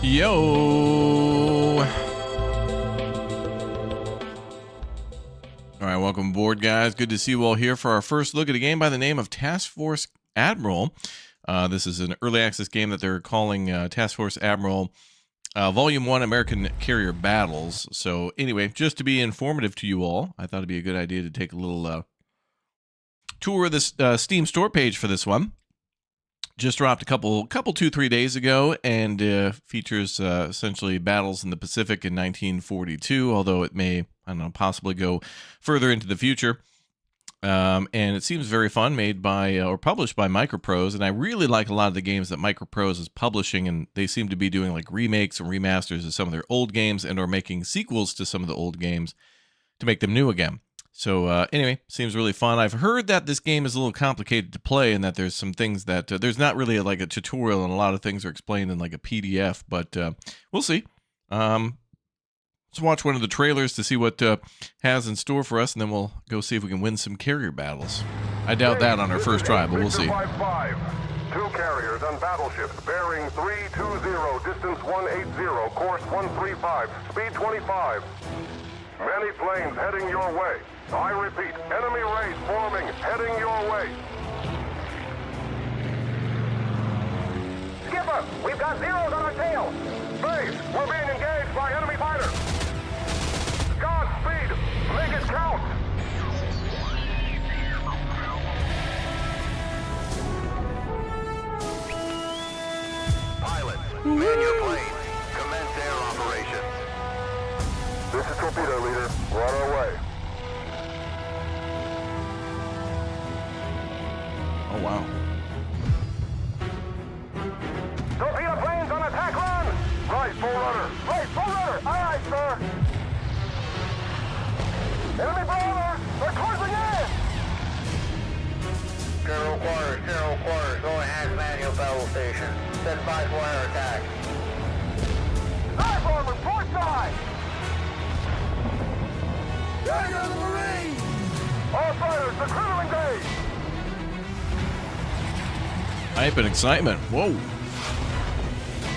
Yo! All right, welcome aboard, guys. Good to see you all here for our first look at a game by the name of Task Force Admiral. This is an early access game that they're calling Task Force Admiral Volume 1 American Carrier Battles. So anyway, just to be informative to you all, I thought it'd be a good idea to take a little tour of this Steam store page for this one. Just dropped a couple 2-3 days ago, and features essentially battles in the Pacific in 1942, although it may, I don't know, possibly go further into the future. And it seems very fun, made by or published by Microprose, and I really like a lot of the games that Microprose is publishing, and they seem to be doing like remakes and remasters of some of their old games, and or making sequels to some of the old games to make them new again. So anyway, seems really fun. I've heard that this game is a little complicated to play, and that there's some things that there's not really like a tutorial, and a lot of things are explained in like a PDF, but we'll see. Let's watch one of the trailers to see what has in store for us, and then we'll go see if we can win some carrier battles. I doubt that on our first try, but we'll see. 5-5. 2 carriers and battleships bearing 320, distance 180, course 135, speed 25. Many planes heading your way. I repeat, enemy race forming, heading your way. Skipper, we've got zeros on our tail. Base, we're being engaged by enemy fighters. Godspeed, make it count. Pilot, man your plane. Commence air operations. This is Torpedo Leader. We're on our way. Oh, wow. Torpedo planes on attack run! Right, full rudder. Right, full rudder. Aye, aye, sir. Enemy bombers! They're closing in! Zero quarters. Go hazmat your battle station. Stand by for air attack. Dive bomber, port side! There go the Marines! All fighters, the crew engage! Hype and excitement. Whoa.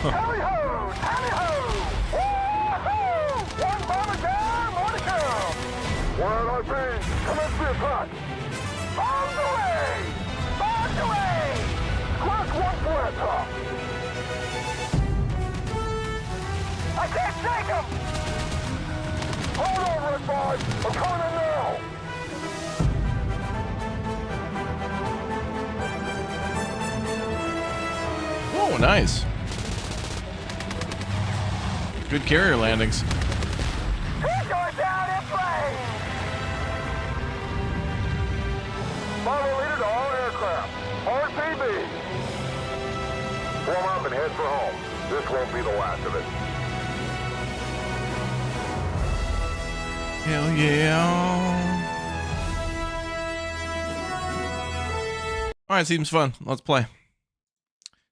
Tally ho! Tally ho! Woo-hoo! One bomber down, more to come! Where I be? Commence the attack! On the way! On the way! Class 1 flat top! I can't take him! Hold on, Red 5! I'm coming in now! Whoa, nice. Good carrier landings. He's going down in flames! Follow leader to all aircraft. RPB! Form up and head for home. This won't be the last of it. Hell yeah. All right, seems fun. Let's play.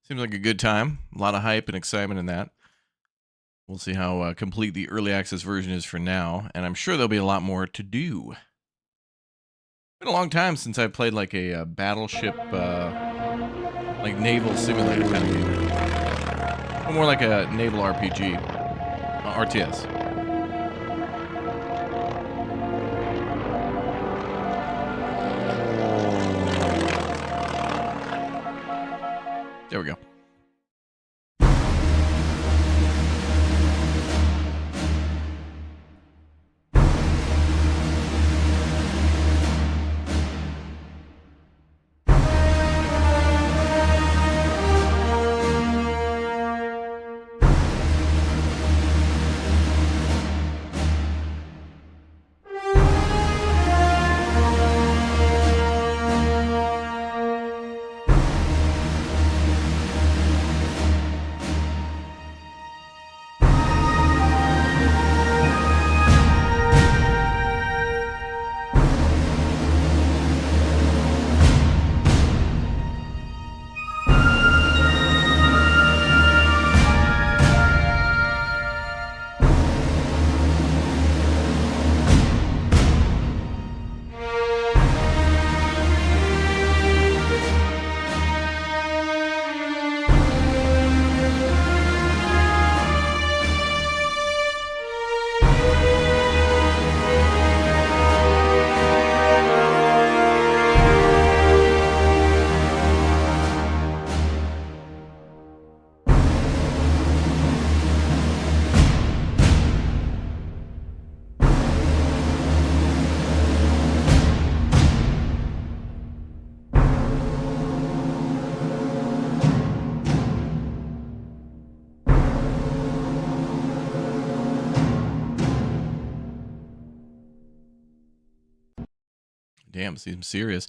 Seems like a good time. A lot of hype and excitement in that. We'll see how complete the early access version is for now, and I'm sure there'll be a lot more to do. It's been a long time since I played like a battleship, like naval simulator kind of game. Or more like a naval RPG, RTS. There we go. Damn, seems serious.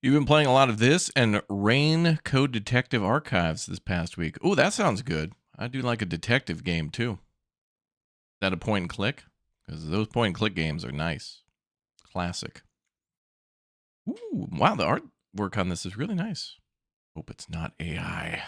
You've been playing a lot of this and Rain Code Detective Archives this past week. Oh, that sounds good. I do like a detective game too. Is that a point and click? Because those point and click games are nice. Classic. Ooh, wow, the artwork on this is really nice. Hope it's not AI.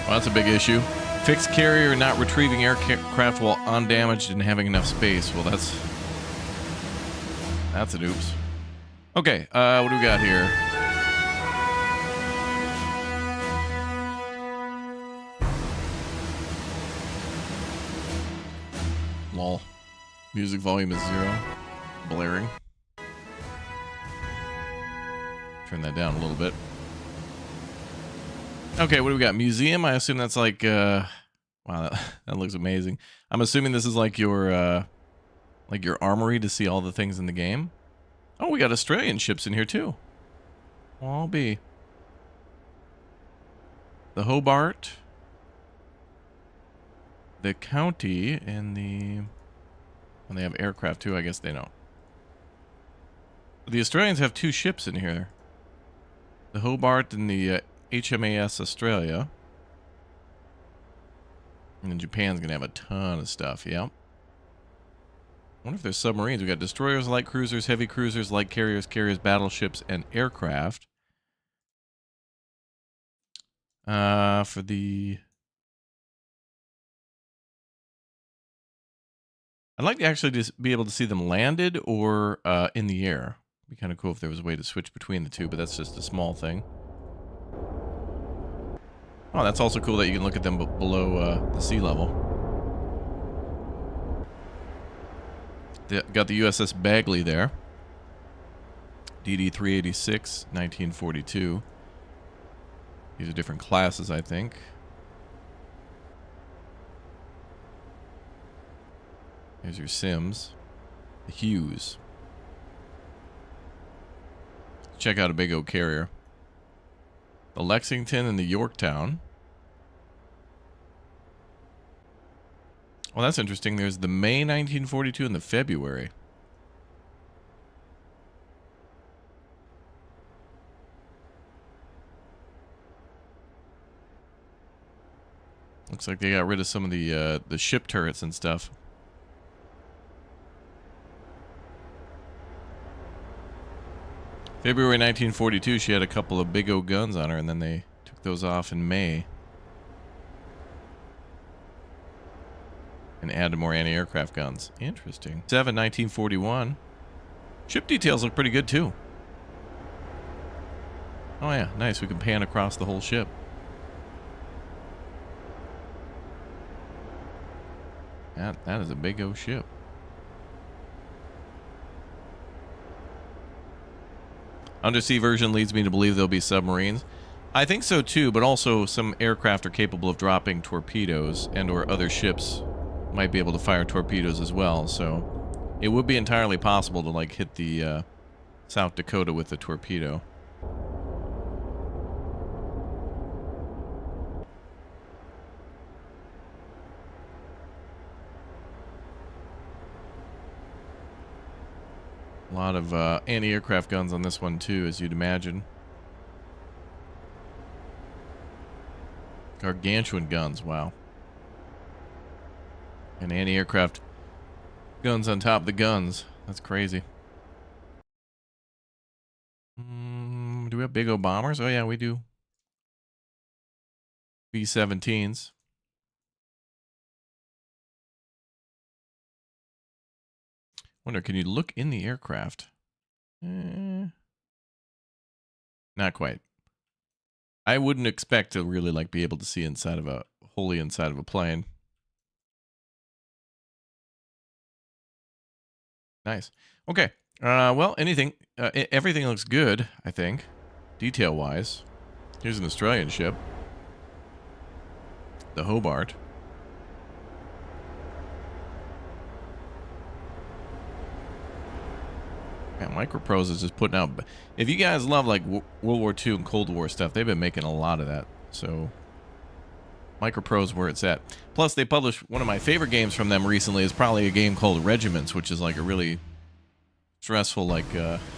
Well, that's a big issue. Fixed carrier not retrieving aircraft while undamaged and having enough space. Well, that's an oops. Okay, what do we got here? Lol. Music volume is 0. Blaring. Turn that down a little bit. Okay, what do we got? Museum? I assume that's like, wow, that looks amazing. I'm assuming this is like your armory to see all the things in the game. Oh, we got Australian ships in here too. Well, I'll be. The Hobart. The County and the... And they have aircraft too, I guess they don't. The Australians have 2 ships in here. The Hobart and the HMAS Australia. And then Japan's going to have a ton of stuff, yeah. I wonder if there's submarines. We got destroyers, light cruisers, heavy cruisers, light carriers, battleships, and aircraft. For the... I'd like to actually just be able to see them landed or in the air. It'd be kind of cool if there was a way to switch between the two, but that's just a small thing. Oh, that's also cool that you can look at them below the sea level. Got the USS Bagley there. DD-386, 1942. These are different classes, I think. Here's your Sims. The Hughes. Check out a big old carrier. The Lexington and the Yorktown. Well, that's interesting. There's the May 1942 and the February. Looks like they got rid of some of the ship turrets and stuff. February 1942, she had a couple of big old guns on her, and then they took those off in May. And added more anti-aircraft guns. Interesting. 1941. Ship details look pretty good, too. Oh, yeah. Nice. We can pan across the whole ship. That is a big old ship. Undersea version leads me to believe there'll be submarines. I think so too, but also some aircraft are capable of dropping torpedoes, and or other ships might be able to fire torpedoes as well, so it would be entirely possible to like hit the South Dakota with a torpedo. A lot of anti-aircraft guns on this one too, as you'd imagine. Gargantuan guns, wow. And anti-aircraft guns on top of the guns. That's crazy. Do we have big old bombers? Oh yeah, we do. B-17s. Wonder, can you look in the aircraft? Not quite. I wouldn't expect to really like be able to see inside of a wholly inside of a plane. Nice. Okay. Well, everything looks good, I think, detail-wise. Here's an Australian ship, the Hobart. Yeah, Microprose is just putting out... If you guys love, like, World War II and Cold War stuff, they've been making a lot of that. So, Microprose where it's at. Plus, they published one of my favorite games from them recently. Is probably a game called Regiments, which is like a really stressful, like,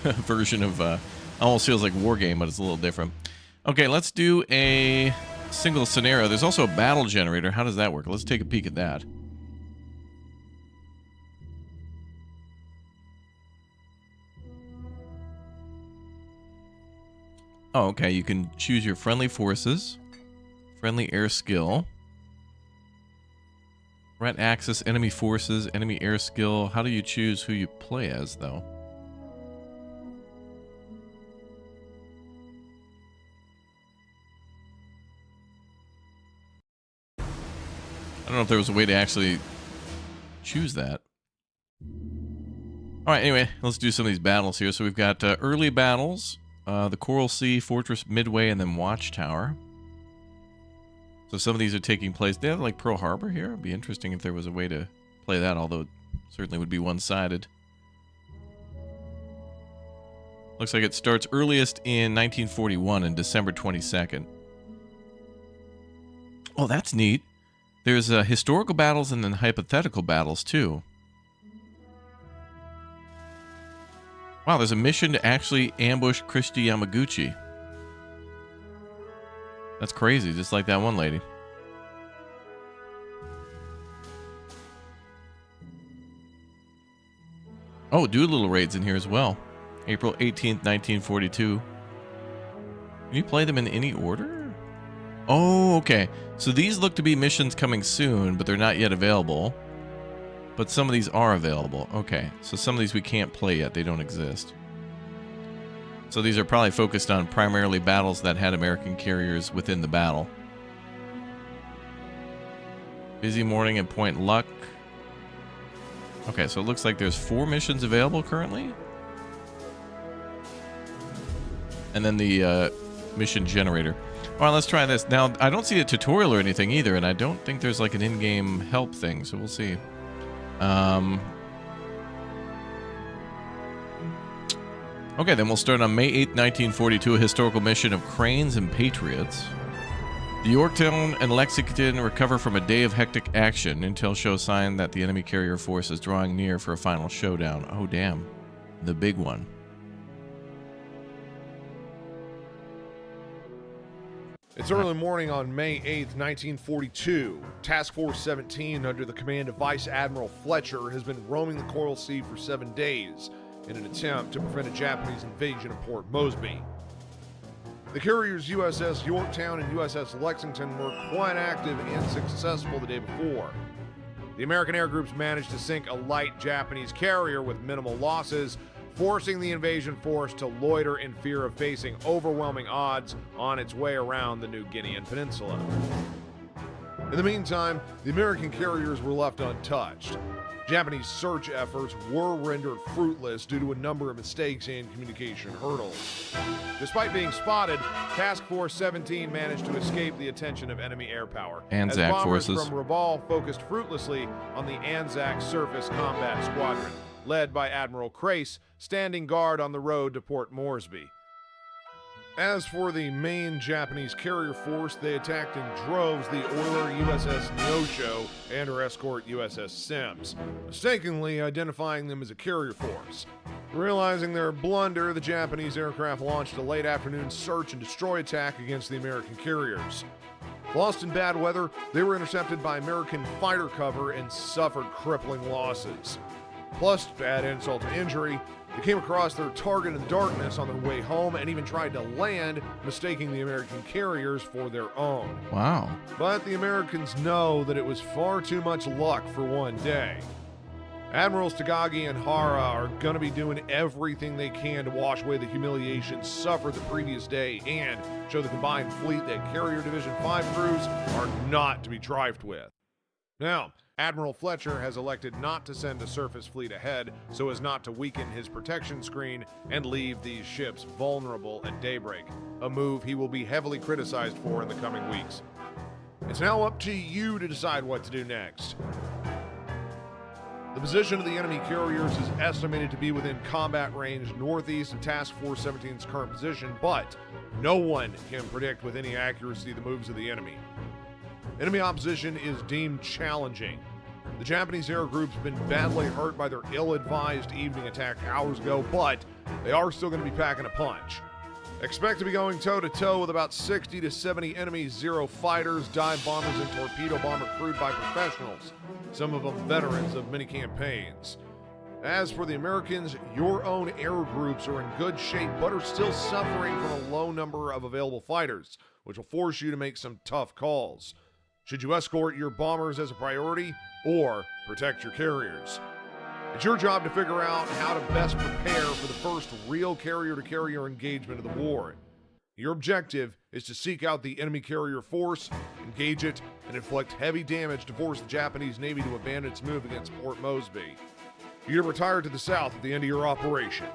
version of... almost feels like a war game, but it's a little different. Okay, let's do a single scenario. There's also a battle generator. How does that work? Let's take a peek at that. Oh, okay. You can choose your friendly forces, friendly air skill, threat axis, enemy forces, enemy air skill. How do you choose who you play as, though? I don't know if there was a way to actually choose that. All right, anyway, let's do some of these battles here. So we've got early battles. The Coral Sea, Fortress Midway, and then Watchtower. So some of these are taking place. They have like Pearl Harbor here. It'd be interesting if there was a way to play that, although it certainly would be one-sided. Looks like it starts earliest in 1941 and December 22nd. Oh, that's neat. There's historical battles and then hypothetical battles too. Wow, there's a mission to actually ambush Christie Yamaguchi. That's crazy, just like that one lady. Oh, Doolittle Raid's in here as well. April 18th, 1942. Can you play them in any order? Oh, okay. So these look to be missions coming soon, but they're not yet available. But some of these are available. Okay, so some of these we can't play yet. They don't exist. So these are probably focused on primarily battles that had American carriers within the battle. Busy Morning and Point Luck. Okay, so it looks like there's 4 missions available currently. And then the mission generator. All right, let's try this. Now, I don't see a tutorial or anything either, and I don't think there's like an in-game help thing, so we'll see. Okay, then we'll start on May 8th, 1942, a historical mission of Cranes and Patriots. The Yorktown and Lexington recover from a day of hectic action. Intel shows sign that the enemy carrier force is drawing near for a final showdown. Oh, damn. The big one. It's early morning on May 8th, 1942. Task Force 17, under the command of Vice Admiral Fletcher, has been roaming the Coral Sea for 7 days in an attempt to prevent a Japanese invasion of Port Moresby. The carriers USS Yorktown and USS Lexington were quite active and successful the day before. The American air groups managed to sink a light Japanese carrier with minimal losses, forcing the invasion force to loiter in fear of facing overwhelming odds on its way around the New Guinean Peninsula. In the meantime, the American carriers were left untouched. Japanese search efforts were rendered fruitless due to a number of mistakes and communication hurdles. Despite being spotted, Task Force 17 managed to escape the attention of enemy air power. Anzac as bombers forces. from Rabaul focused fruitlessly on the Anzac Surface Combat Squadron, led by Admiral Crace, standing guard on the road to Port Moresby. As for the main Japanese carrier force, they attacked in droves the oiler USS Neosho and her escort USS Sims, mistakenly identifying them as a carrier force. Realizing their blunder, the Japanese aircraft launched a late afternoon search and destroy attack against the American carriers. Lost in bad weather, they were intercepted by American fighter cover and suffered crippling losses. Plus, to add insult to injury, they came across their target in the darkness on their way home and even tried to land, mistaking the American carriers for their own. Wow. But the Americans know that it was far too much luck for one day. Admirals Tagagi and Hara are going to be doing everything they can to wash away the humiliation suffered the previous day and show the combined fleet that Carrier Division 5 crews are not to be trifled with. Now, Admiral Fletcher has elected not to send a surface fleet ahead so as not to weaken his protection screen and leave these ships vulnerable at daybreak, a move he will be heavily criticized for in the coming weeks. It's now up to you to decide what to do next. The position of the enemy carriers is estimated to be within combat range northeast of Task Force 17's current position, but no one can predict with any accuracy the moves of the enemy. Enemy opposition is deemed challenging. The Japanese air group's been badly hurt by their ill-advised evening attack hours ago, but they are still going to be packing a punch. Expect to be going toe-to-toe with about 60 to 70 enemy Zero fighters, dive bombers, and torpedo bomber crewed by professionals, some of them veterans of many campaigns. As for the Americans, your own air groups are in good shape but are still suffering from a low number of available fighters, which will force you to make some tough calls. Should you escort your bombers as a priority or protect your carriers? It's your job to figure out how to best prepare for the first real carrier-to-carrier engagement of the war. Your objective is to seek out the enemy carrier force, engage it, and inflict heavy damage to force the Japanese Navy to abandon its move against Port Moresby. You're to retire to the south at the end of your operation.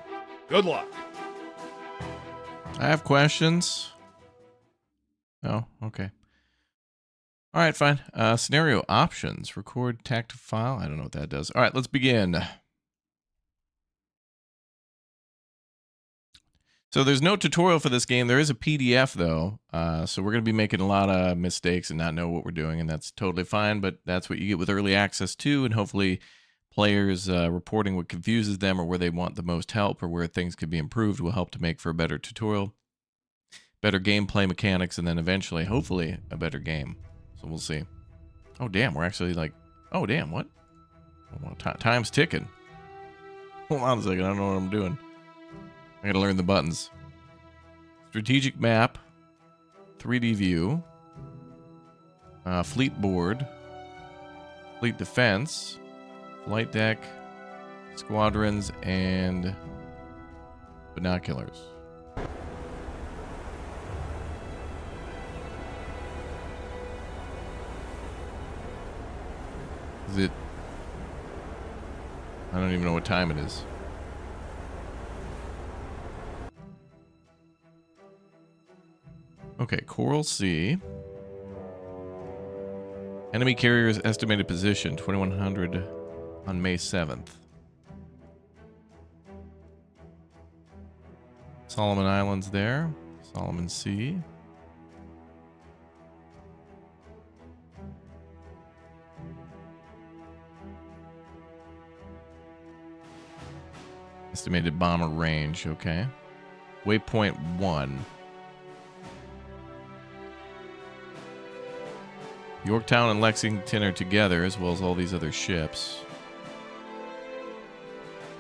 Good luck. I have questions. Oh, okay. All right, fine. Scenario options. Record tactile file. I don't know what that does. All right, let's begin. So there's no tutorial for this game. There is a PDF, though. So we're going to be making a lot of mistakes and not know what we're doing, and that's totally fine. But that's what you get with early access, too. And hopefully players reporting what confuses them or where they want the most help or where things could be improved will help to make for a better tutorial. better gameplay mechanics, and then eventually, hopefully, a better game. So we'll see. Oh, damn. We're actually like... Oh, damn. What? Time's ticking. Hold on a second. I don't know what I'm doing. I gotta learn the buttons. Strategic map. 3D view. Fleet board. Fleet defense. Flight deck. Squadrons. And binoculars. Is it... I don't even know what time it is. Okay, Coral Sea. Enemy carrier's estimated position, 2100 on May 7th. Solomon Islands there. Solomon Sea. Estimated bomber range, okay. Waypoint 1. Yorktown and Lexington are together, as well as all these other ships.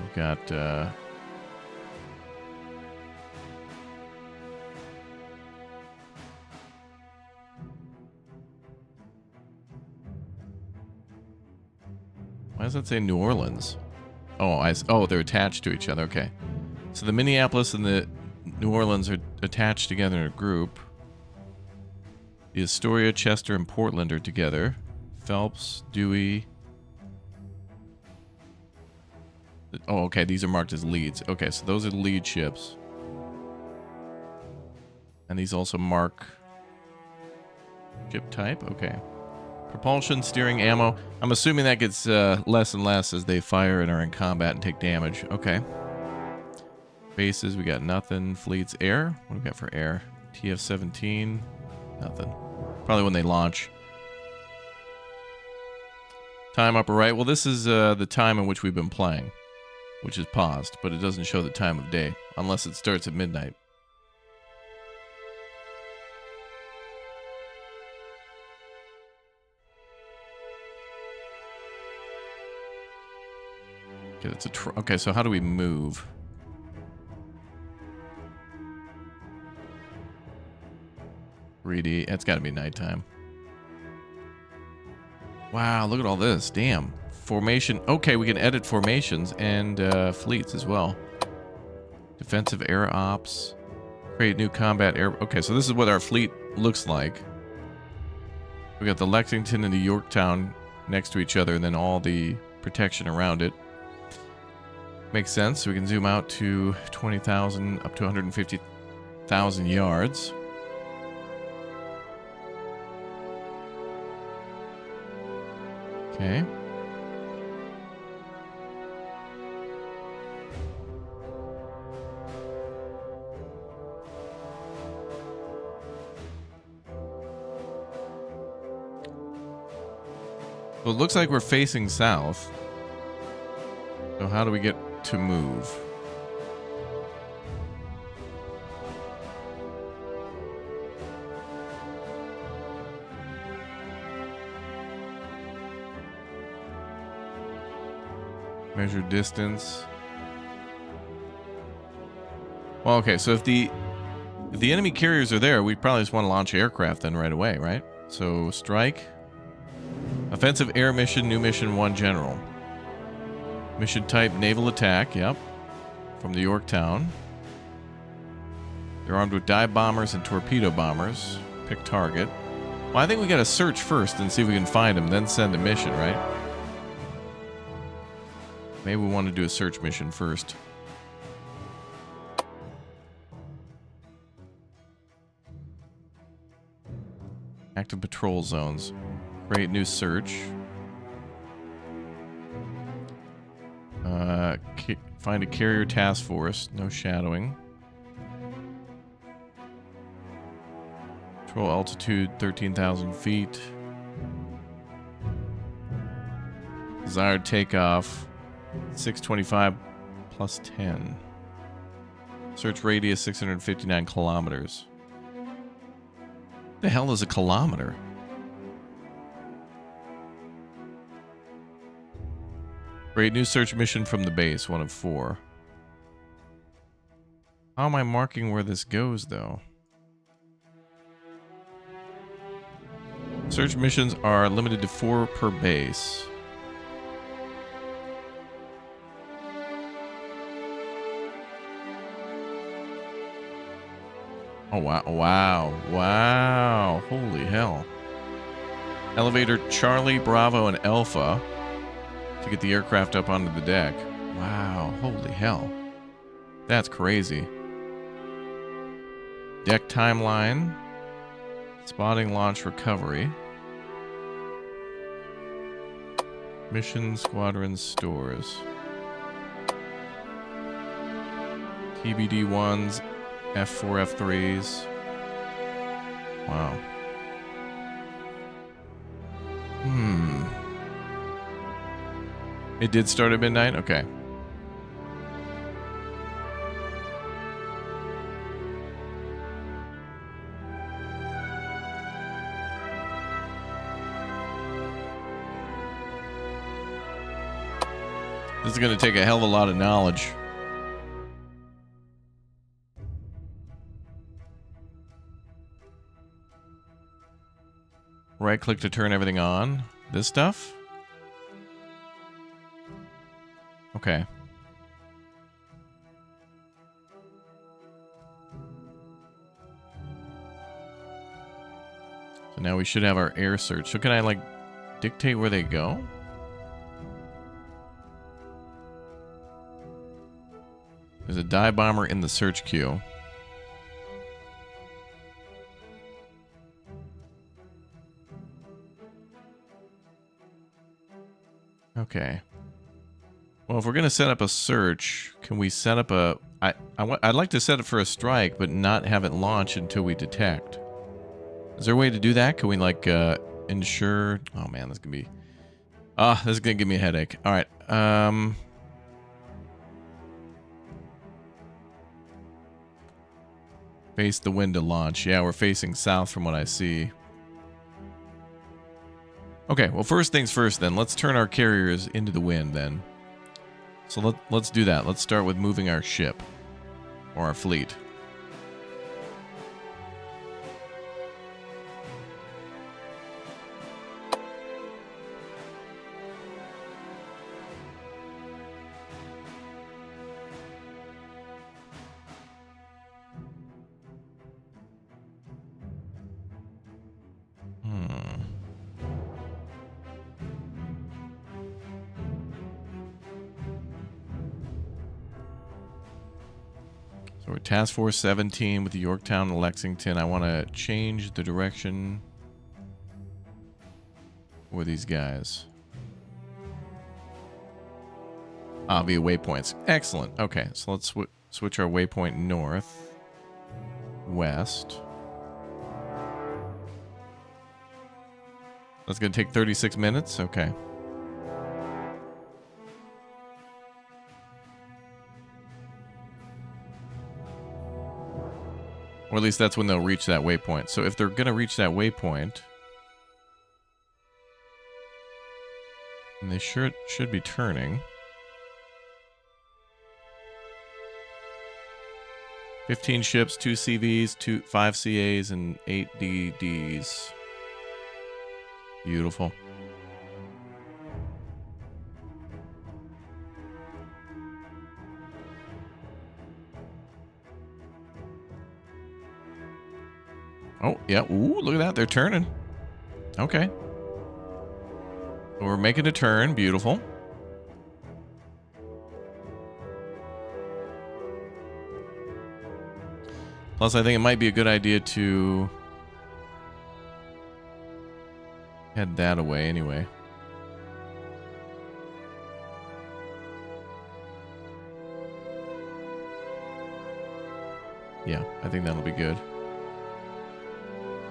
We've got, why does that say New Orleans? Oh, they're attached to each other. Okay. So the Minneapolis and the New Orleans are attached together in a group. The Astoria, Chester, and Portland are together. Phelps, Dewey. Oh, okay. These are marked as leads. Okay, so those are the lead ships. And these also mark ship type. Okay. Propulsion, steering, ammo. I'm assuming that gets less and less as they fire and are in combat and take damage. Okay. Bases, we got nothing. Fleets, air. What do we got for air? TF-17. Nothing. Probably when they launch. Time upper right. Well, this is the time in which we've been playing, which is paused, but it doesn't show the time of day unless it starts at midnight. Okay, that's okay, so how do we move? Greedy. It's got to be nighttime. Wow, look at all this. Damn. Formation. Okay, we can edit formations and fleets as well. Defensive air ops. Create new combat air. Okay, so this is what our fleet looks like. We got the Lexington and the Yorktown next to each other, and then all the protection around it. Makes sense. We can zoom out to 20,000 up to 150,000 yards. Okay. So it looks like we're facing south. So how do we get to move? Measure distance. Well, okay, so if the enemy carriers are there, we probably just want to launch aircraft then right away, right? So strike. Offensive air mission, new mission 1 general. Mission type naval attack, yep. From the Yorktown. They're armed with dive bombers and torpedo bombers. Pick target. Well, I think we gotta search first and see if we can find them, then send a mission, right? Maybe we want to do a search mission first. Active patrol zones. Create new search. Find a carrier task force. No shadowing. Control altitude 13,000 feet. Desired takeoff 625 plus 10. Search radius 659 kilometers. The hell is a kilometer? Great new search mission from the base, 1 of 4. How am I marking where this goes, though? Search missions are limited to 4 per base. Oh, wow. Wow. Wow. Holy hell. Elevator Charlie, Bravo, and Alpha to get the aircraft up onto the deck. Wow. Holy hell. That's crazy. Deck timeline. Spotting, launch, recovery. Mission, squadron, stores. TBD-1s, F4, F3s. Wow. It did start at midnight? Okay. This is going to take a hell of a lot of knowledge. Right click to turn everything on. This stuff? Okay. So now we should have our air search. So can I, like, dictate where they go? There's a dive bomber in the search queue. Okay. Well, if we're going to set up a search, can we set up a... I'd like to set it for a strike, but not have it launch until we detect. Is there a way to do that? Can we, like, ensure... Oh, man, this is going to be... this is going to give me a headache. All right. Face the wind to launch. Yeah, we're facing south from what I see. Okay, well, first things first then. Let's turn our carriers into the wind then. So let's do that. Let's start with moving our ship. Or our fleet. So we're Task Force 17 with the Yorktown and Lexington. I want to change the direction for these guys. Via waypoints. Excellent. Okay, so let's switch our waypoint north, west. That's going to take 36 minutes? Okay. Or at least that's when they'll reach that waypoint. So if they're going to reach that waypoint, then they should be turning. 15 ships, 2 CVs, 5 CAs, and 8 DDs. Beautiful. Oh, yeah. Ooh, look at that. They're turning. Okay. We're making a turn. Beautiful. Plus, I think it might be a good idea to head that away anyway. Yeah, I think that'll be good.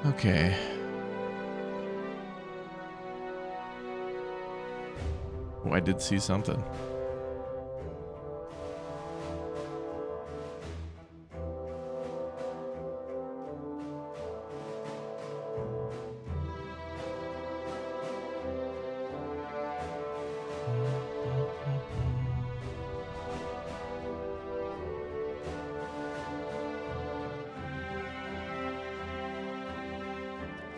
Okay. Oh, I did see something.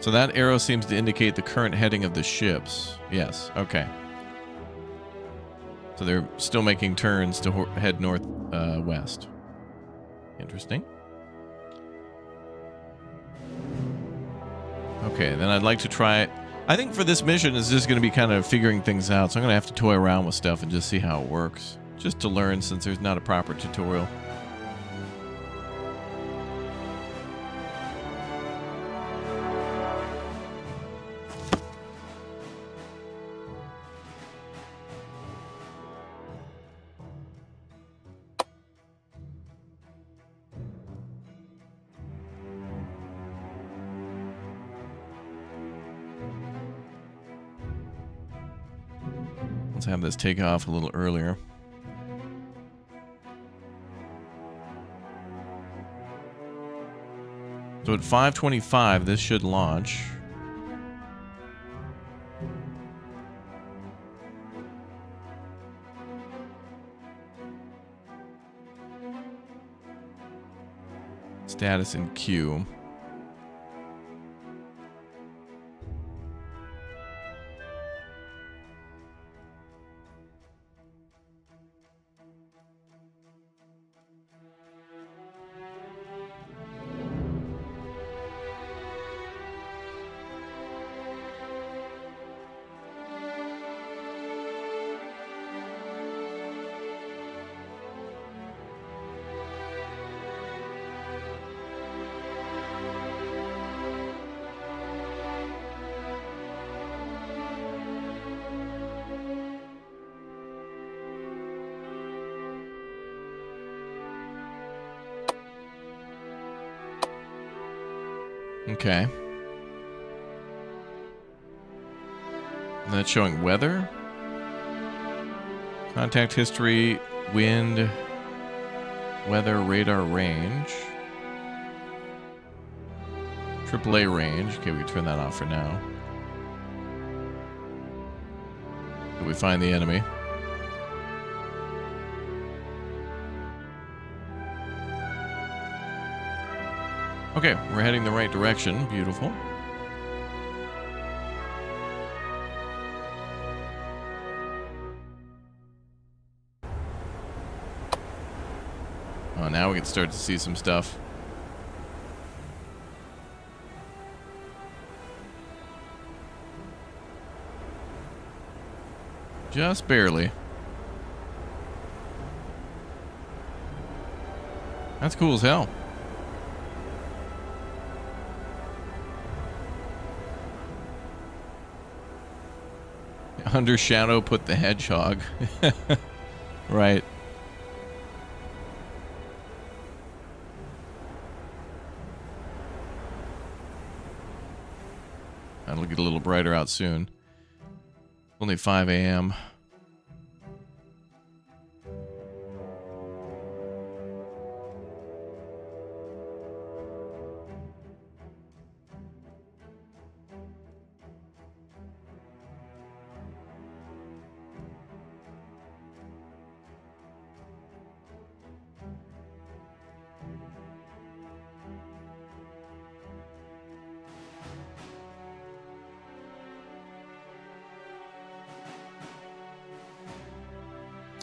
So that arrow seems to indicate the current heading of the ships. Yes, okay. So they're still making turns to head north west. Interesting. Okay, then I'd like to try it. I think for this mission, it's just going to be kind of figuring things out. So I'm going to have to toy around with stuff and just see how it works. Just to learn, since there's not a proper tutorial. Let's have this take off a little earlier. So at 5:25, this should launch. Status in queue. Okay. And that's showing weather. Contact history, wind, weather, radar range. AAA range. Okay, we can turn that off for now. Did we find the enemy? Okay, we're heading the right direction. Beautiful. Oh, now we can start to see some stuff. Just barely. That's cool as hell. Under shadow, put the hedgehog. Right. That'll get a little brighter out soon. Only 5 a.m.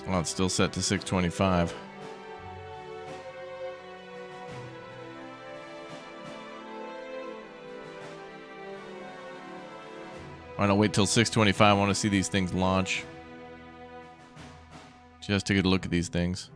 Well, it's still set to 6:25. Why not wait till 6:25? I want to see these things launch. Just to get a look at these things.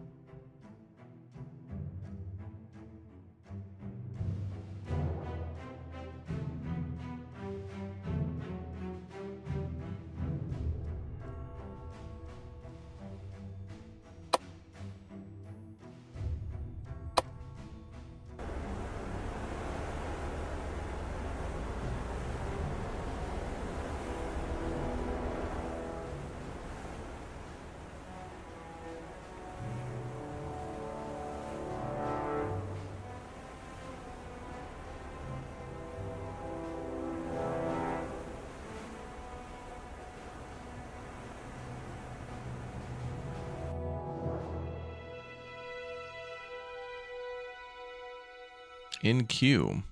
In queue.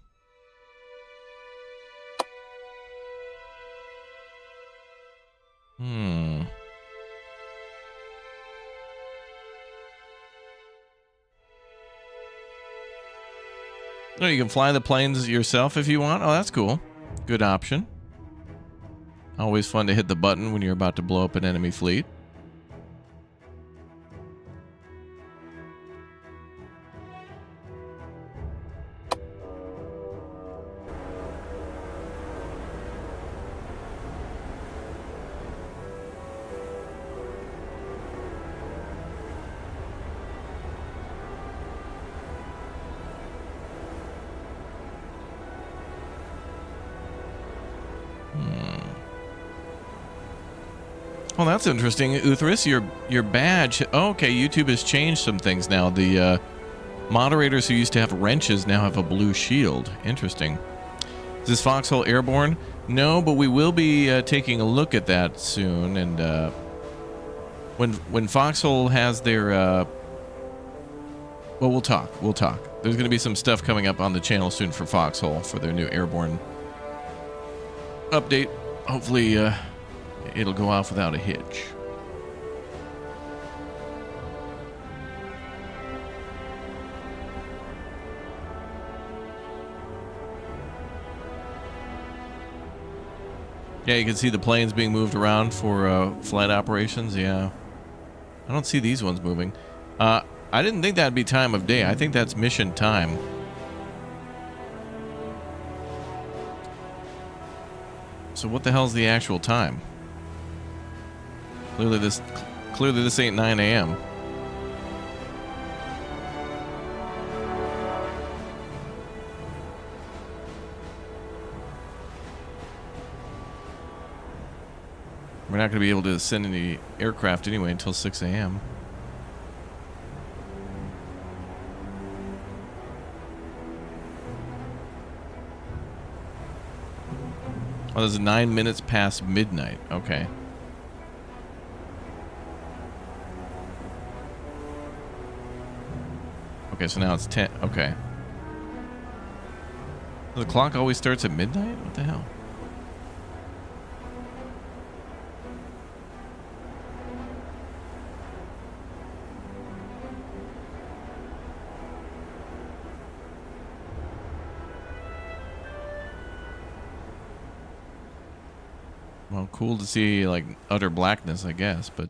Hmm. Oh, you can fly the planes yourself if you want. Oh, that's cool. Good option. Always fun to hit the button when you're about to blow up an enemy fleet. Well, that's interesting, Uthris. Your badge. Oh, okay, YouTube has changed some things now. The moderators who used to have wrenches now have a blue shield. Interesting. Is this Foxhole airborne? No, but we will be taking a look at that soon. And when Foxhole has their, well, we'll talk. We'll talk. There's going to be some stuff coming up on the channel soon for Foxhole for their new airborne update. Hopefully, it'll go off without a hitch. Yeah, you can see the planes being moved around for flight operations. Yeah. I don't see these ones moving. I didn't think that'd be time of day. I think that's mission time. So what the hell's the actual time? Clearly this ain't 9 a.m. We're not going to be able to send any aircraft anyway until 6 a.m. Oh, there's 9 minutes past midnight. Okay. Okay, so now it's 10. Okay. The clock always starts at midnight? What the hell? Well, cool to see, like, utter blackness, I guess, but...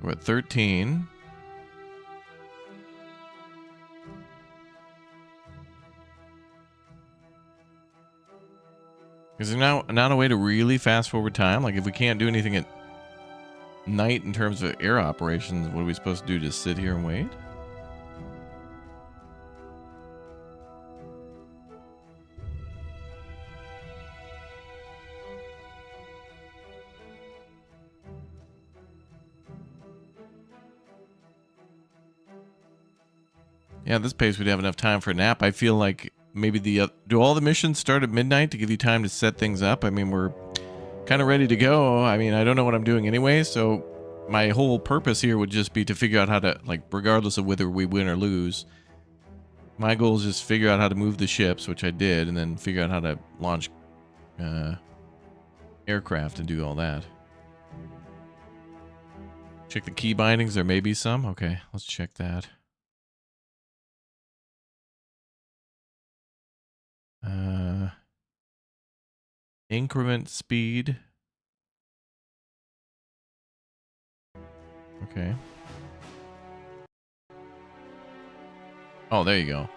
We're at 13. Is there now not a way to really fast forward time? Like, if we can't do anything at night in terms of air operations, what are we supposed to do? Just sit here and wait? Yeah, at this pace we'd have enough time for a nap. I feel like maybe do all the missions start at midnight to give you time to set things up? I mean, we're kind of ready to go. I mean, I don't know what I'm doing anyway, so my whole purpose here would just be to figure out how to, like, regardless of whether we win or lose, my goal is just figure out how to move the ships, which I did, and then figure out how to launch aircraft and do all that. Check the key bindings. There may be some. Okay, let's check that. Increment speed. Okay. Oh, there you go.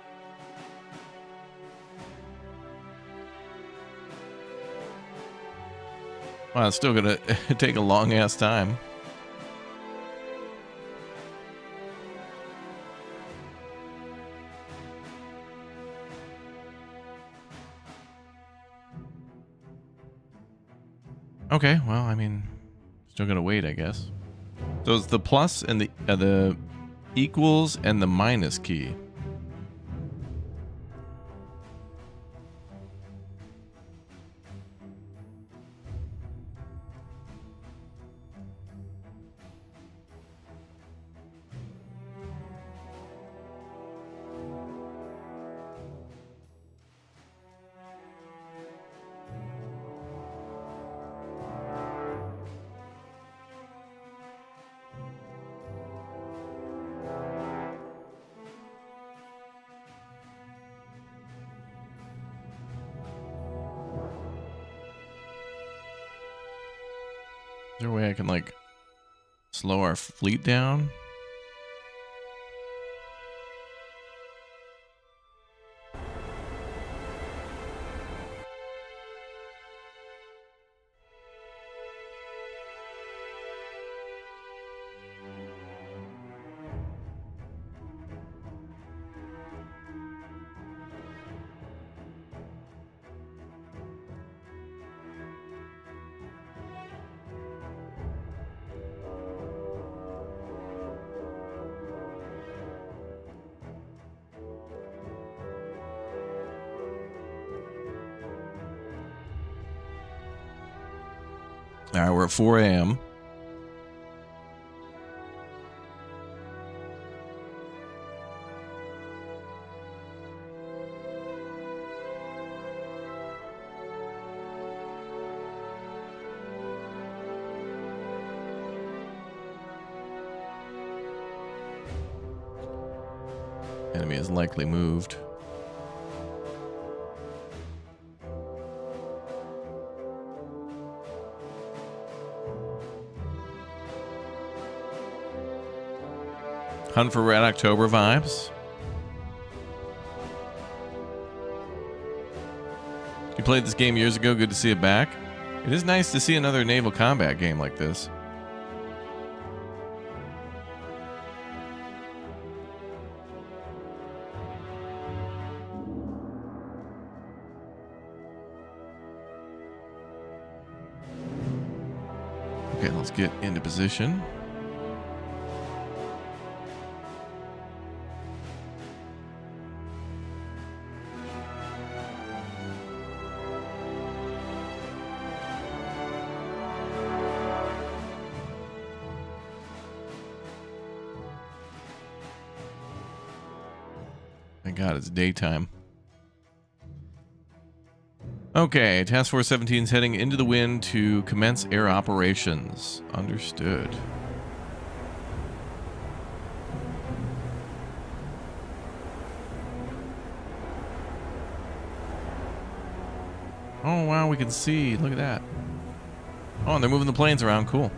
Wow, it's still gonna take a long ass time. Okay, well, I mean, still gotta wait, I guess. So it's the plus and the equals and the minus key. Is there a way I can, like, slow our fleet down? All right, we're at 4 a.m. Enemy is likely moved. Hunt for Red October vibes. You played this game years ago. Good to see it back. It is nice to see another naval combat game like this. Okay, let's get into position. Thank God it's daytime. Okay, Task Force 17 is heading into the wind to commence air operations. Understood. Oh, wow, we can see. Look at that. Oh, and they're moving the planes around. Cool.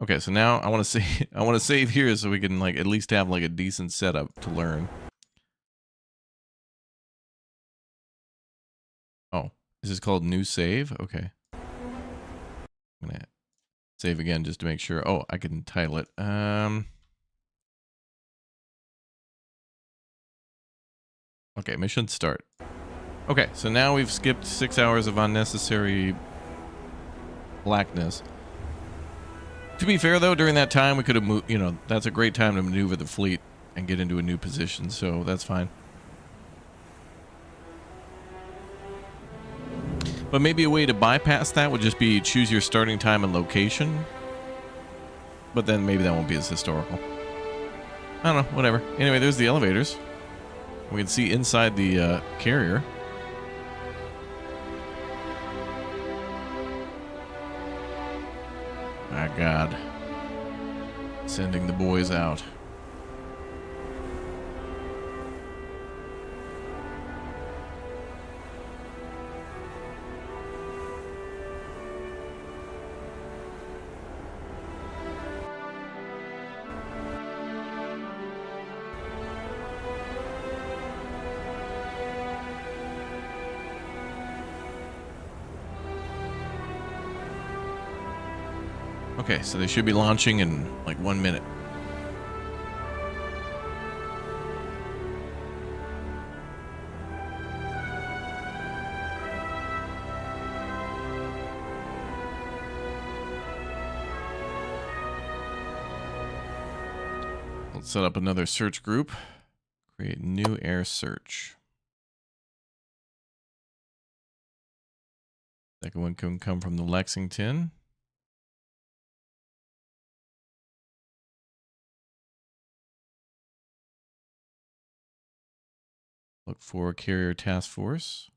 Okay, so now I want to save here so we can, like, at least have, like, a decent setup to learn. Oh, is this called new save? Okay. I'm gonna save again just to make sure. Oh, I can title it. Okay, mission start. Okay, so now we've skipped 6 hours of unnecessary blackness. To be fair, though, during that time, we could have moved, you know, that's a great time to maneuver the fleet and get into a new position, so that's fine. But maybe a way to bypass that would just be choose your starting time and location. But then maybe that won't be as historical. I don't know, whatever. Anyway, there's the elevators. We can see inside the carrier. My God. Sending the boys out. Okay, so they should be launching in like 1 minute. Let's set up another search group. Create new air search. Second one can come from the Lexington. Look for carrier task force.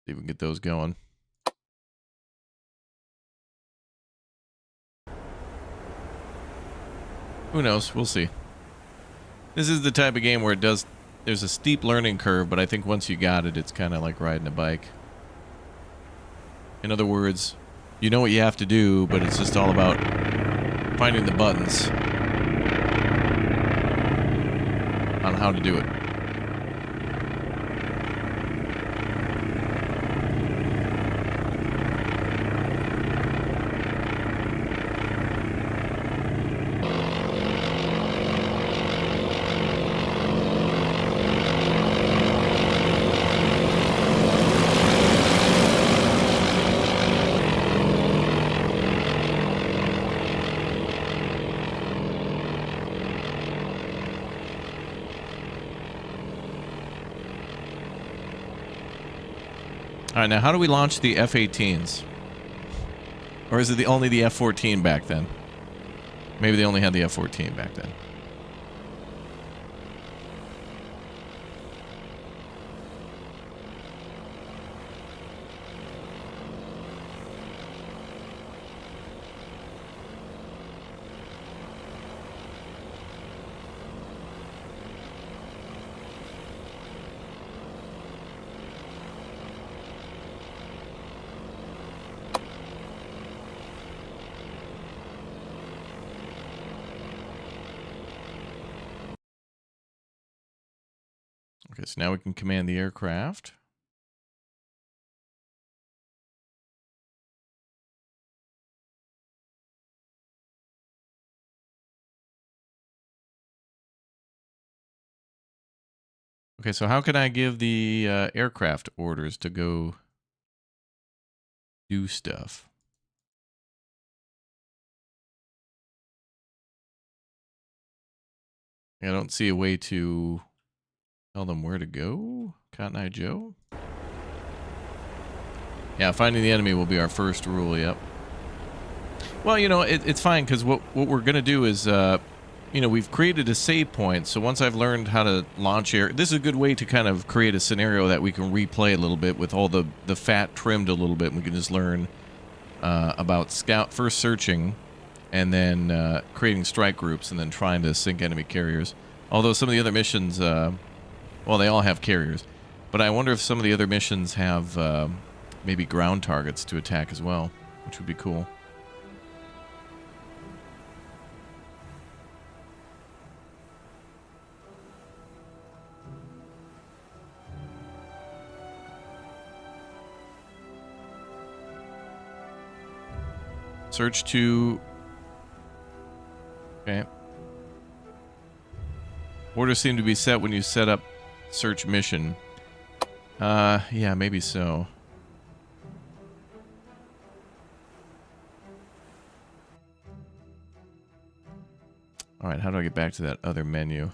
See if we can get those going. Who knows? We'll see. This is the type of game where there's a steep learning curve, but I think once you got it, it's kind of like riding a bike. In other words, you know what you have to do, but it's just all about finding the buttons on how to do it. All right, now how do we launch the F-18s? Or is it only the F-14 back then? Maybe they only had the F-14 back then. Okay, so now we can command the aircraft. Okay, so how can I give the aircraft orders to go do stuff? I don't see a way to tell them where to go. Cotton Eye Joe? Yeah, finding the enemy will be our first rule, yep. Well, you know, it's fine, because what we're going to do is, you know, we've created a save point, so once I've learned how to launch air, this is a good way to kind of create a scenario that we can replay a little bit with all the fat trimmed a little bit, and we can just learn about first searching, and then creating strike groups, and then trying to sink enemy carriers. Although some of the other missions, well, they all have carriers, but I wonder if some of the other missions have maybe ground targets to attack as well, which would be cool. Search to... Okay. Orders seem to be set when you set up search mission. Yeah, maybe so. Alright, how do I get back to that other menu?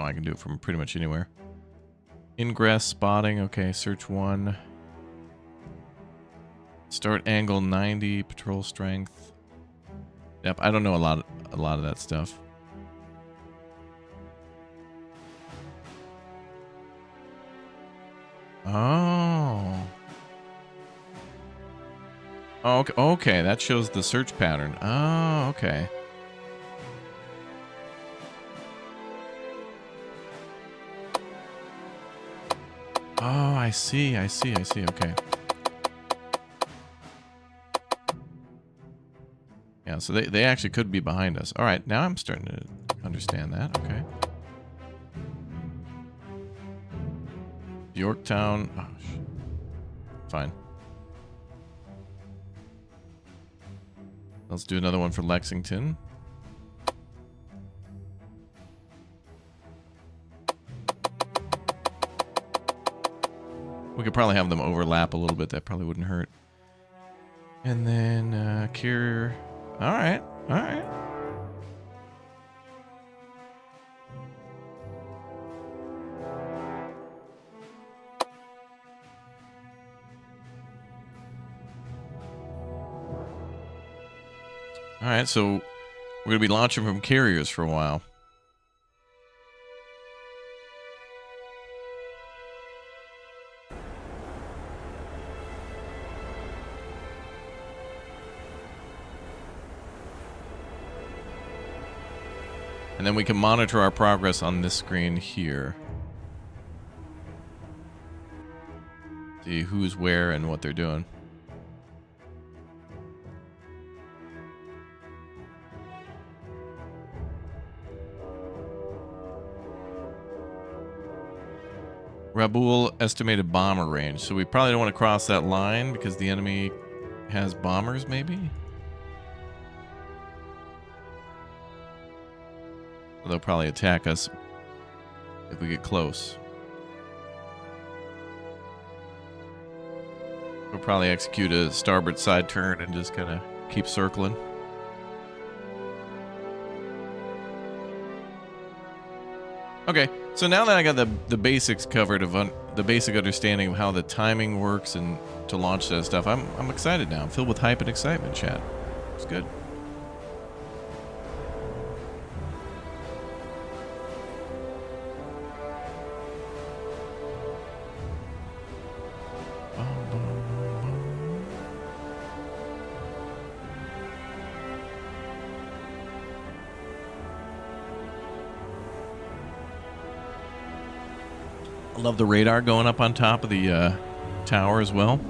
Oh, I can do it from pretty much anywhere. Ingress, spotting. Okay, search 1. Start angle 90, patrol strength. Yep, I don't know a lot of that stuff. Oh. Okay, okay, that shows the search pattern. Oh, okay. Oh, I see, okay. Yeah, so they actually could be behind us. All right, now I'm starting to understand that, okay. Yorktown. Oh, shit. Fine. Let's do another one for Lexington. We could probably have them overlap a little bit. That probably wouldn't hurt. And then carrier. All right. All right. All right, so we're going to be launching from carriers for a while. And then we can monitor our progress on this screen here. See who's where and what they're doing. Raboul estimated bomber range. So we probably don't want to cross that line because the enemy has bombers, maybe? They'll probably attack us if we get close. We'll probably execute a starboard side turn and just kind of keep circling. Okay, so now that I got the basics covered of the basic understanding of how the timing works and to launch that stuff, I'm excited now. I'm filled with hype and excitement, chat. It's good. I love the radar going up on top of the tower as well.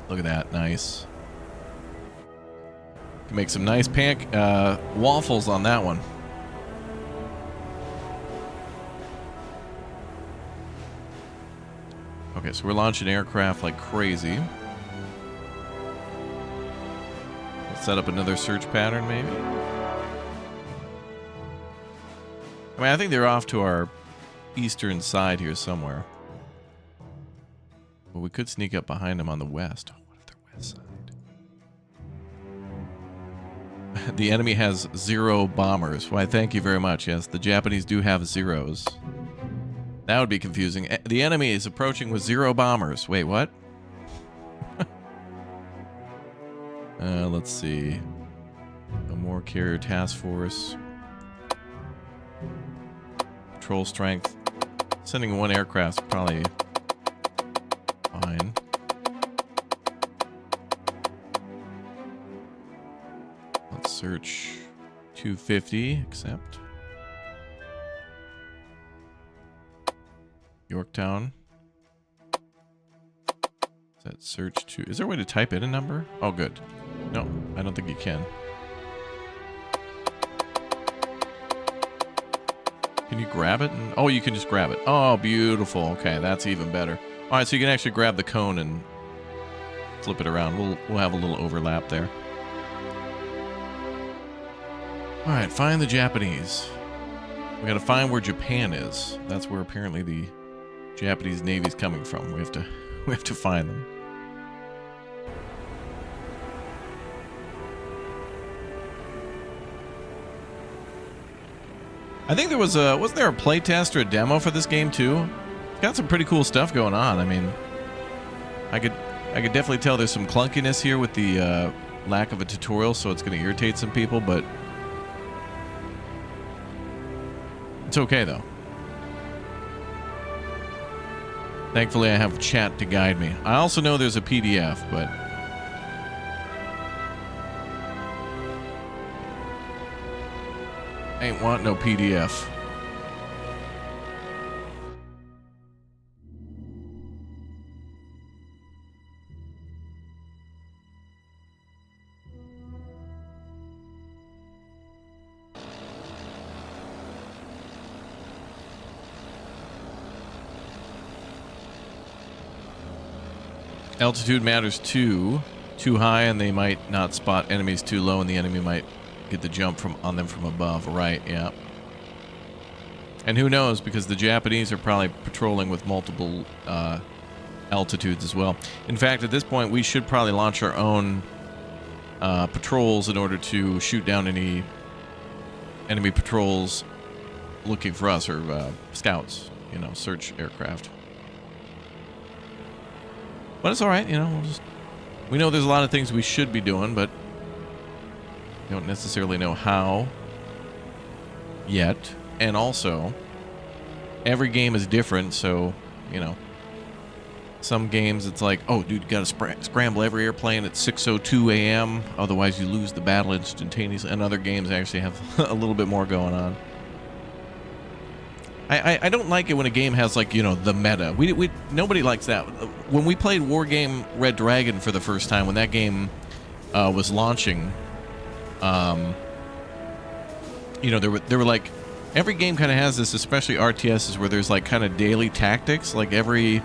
Look at that, nice. Can make some nice waffles on that one. Okay, so we're launching aircraft like crazy. Let's set up another search pattern, maybe. I mean, I think they're off to our eastern side here somewhere. But we could sneak up behind them on the west. Oh, what if they're west side? The enemy has 0 bombers. Why, thank you very much. Yes, the Japanese do have 0s. That would be confusing. The enemy is approaching with 0 bombers. Wait, what? Let's see. A more carrier task force. Patrol strength. Sending 1 aircraft's probably fine. Let's search 250, accept. Yorktown. Is that search 2? Is there a way to type in a number? Oh, good. No, I don't think you can. Can you grab it? Oh, you can just grab it. Oh, beautiful. Okay, that's even better. All right, so you can actually grab the cone and flip it around. We'll have a little overlap there. All right, find the Japanese. We got to find where Japan is. That's where apparently the Japanese Navy's coming from. We have to find them. I think there was wasn't there a playtest or a demo for this game too? It's got some pretty cool stuff going on. I mean, I could definitely tell there's some clunkiness here with the lack of a tutorial, so it's going to irritate some people, but it's okay though. Thankfully, I have chat to guide me. I also know there's a PDF, but ain't want no PDF. Altitude matters too. Too high and they might not spot enemies, too low and the enemy might get the jump on them from above. Right, yeah. And who knows, because the Japanese are probably patrolling with multiple altitudes as well. In fact, at this point, we should probably launch our own patrols in order to shoot down any enemy patrols looking for us, or scouts, you know, search aircraft. But it's all right, you know. We know there's a lot of things we should be doing, but we don't necessarily know how yet. And also, every game is different, so, you know, some games it's like, oh, dude, you got to scramble every airplane at 6:02 a.m., otherwise you lose the battle instantaneously. And other games actually have a little bit more going on. I don't like it when a game has, like, you know, the meta. Nobody likes that. When we played Wargame Red Dragon for the first time, when that game was launching, you know, there were like, every game kind of has this, especially RTSs, where there's like kind of daily tactics. Like every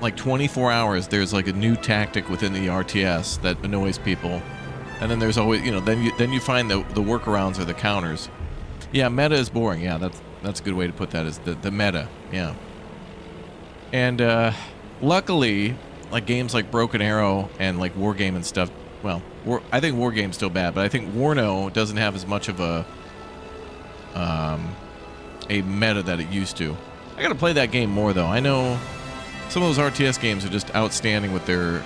like 24 hours, there's like a new tactic within the RTS that annoys people, and then there's always, you know, then you find the workarounds or the counters. Yeah, meta is boring. Yeah, that's a good way to put that, is the meta. Yeah. And luckily, like games like Broken Arrow and like Wargame and stuff, well, I think Wargame's still bad, but I think Warno doesn't have as much of a meta that it used to. I gotta play that game more though. I know some of those RTS games are just outstanding with their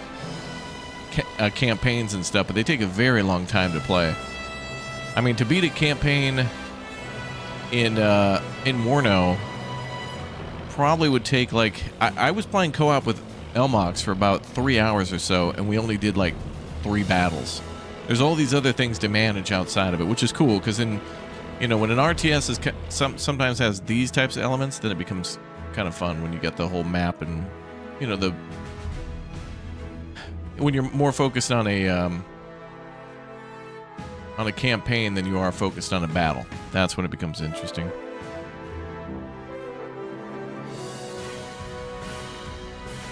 campaigns and stuff, but they take a very long time to play. I mean, to beat a campaign in Warno probably would take, like, I was playing co-op with Elmox for about 3 hours or so, and we only did like 3 battles. There's all these other things to manage outside of it, which is cool, because in, you know, when an RTS is sometimes has these types of elements, then it becomes kind of fun when you get the whole map and, you know, when you're more focused on a campaign than you are focused on a battle. That's when it becomes interesting.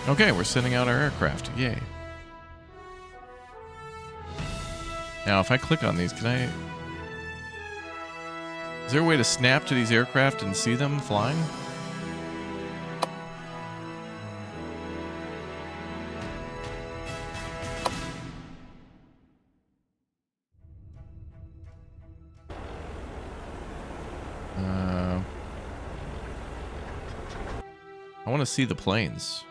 Okay, we're sending out our aircraft. Yay. Now, if I click on these, can I... Is there a way to snap to these aircraft and see them flying? I want to see the planes.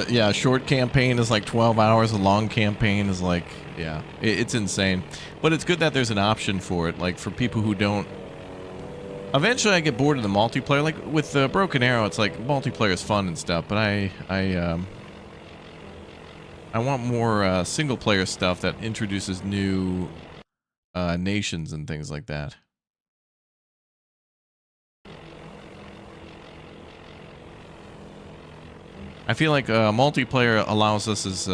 Yeah, a short campaign is like 12 hours, a long campaign is like, yeah, it's insane. But it's good that there's an option for it, like for people who don't... Eventually I get bored of the multiplayer, like with Broken Arrow, it's like multiplayer is fun and stuff, but I want more single player stuff that introduces new nations and things like that. I feel like multiplayer allows us as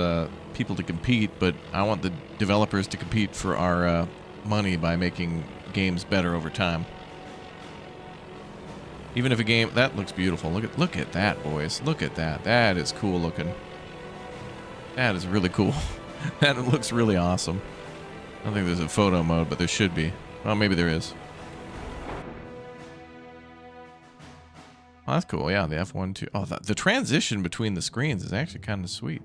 people to compete, but I want the developers to compete for our money by making games better over time. Even if a game that looks beautiful. Look at that, boys. Look at that. That is cool looking. That is really cool. That looks really awesome. I don't think there's a photo mode, but there should be. Well, maybe there is. Oh, that's cool. Yeah, the F1, 2. Oh, the transition between the screens is actually kind of sweet.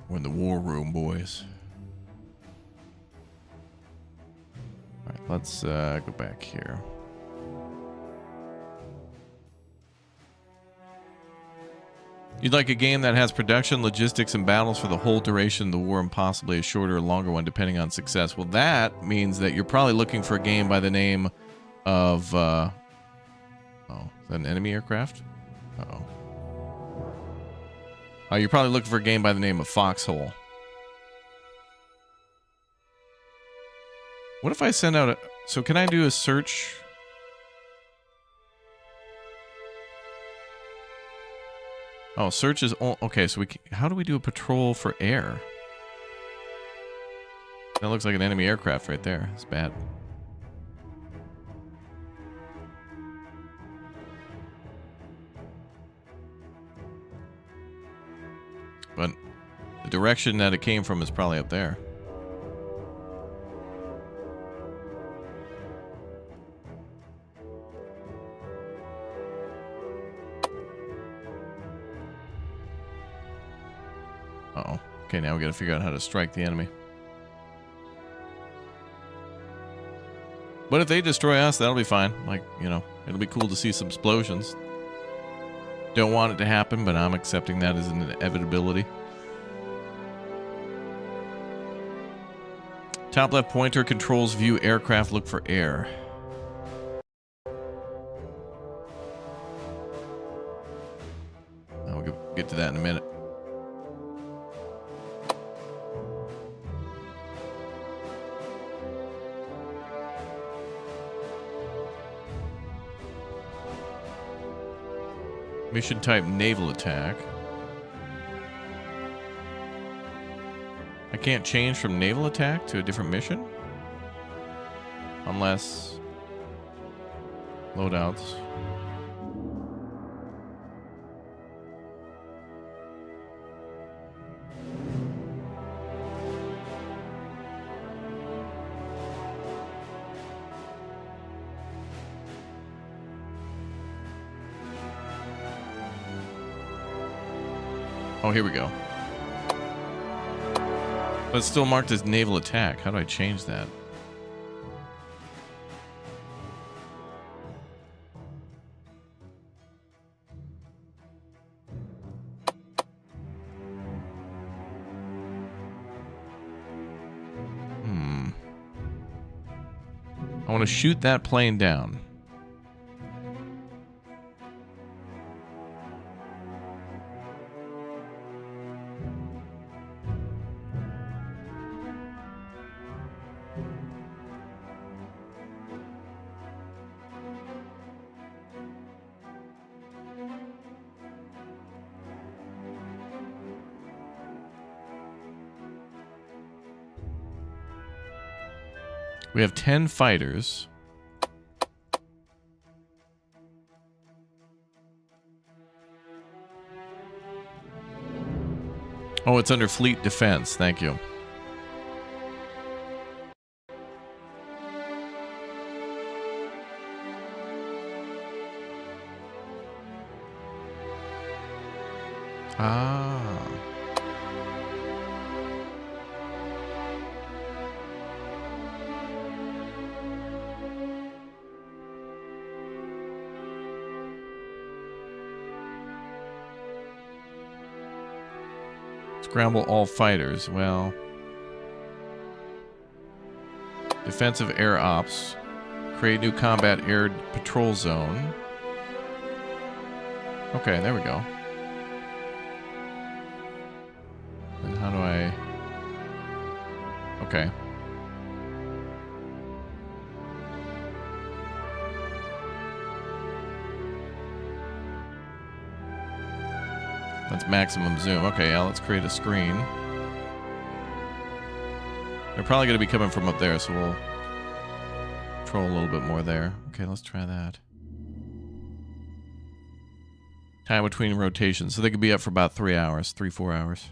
We're in the war room, boys. All right, let's go back here. You'd like a game that has production, logistics, and battles for the whole duration of the war, and possibly a shorter or longer one depending on success. Well, that means that you're probably looking for a game by the name of... oh, is that an enemy aircraft? Uh-oh. You're probably looking for a game by the name of Foxhole. What if I send out a... So can I do a search... Oh, search is... Okay, so how do we do a patrol for air? That looks like an enemy aircraft right there. It's bad. But the direction that it came from is probably up there. Uh-oh. Okay, now we gotta figure out how to strike the enemy. But if they destroy us, that'll be fine. Like, you know, it'll be cool to see some explosions. Don't want it to happen, but I'm accepting that as an inevitability. Top left pointer controls view aircraft, look for air. We'll get to that in a minute. Mission type naval attack. I can't change from naval attack to a different mission? Unless... loadouts. Oh, here we go. But it's still marked as naval attack. How do I change that? I want to shoot that plane down. We have 10 fighters. Oh, it's under fleet defense. Thank you. Ah. Scramble all fighters. Well, defensive air ops. Create new combat air patrol zone. Okay, there we go. And how do I... Okay. That's maximum zoom. Okay, yeah, let's create a screen. They're probably going to be coming from up there, so we'll control a little bit more there. Okay, let's try that. Time between rotations. So they could be up for about 3 hours, 3-4 hours.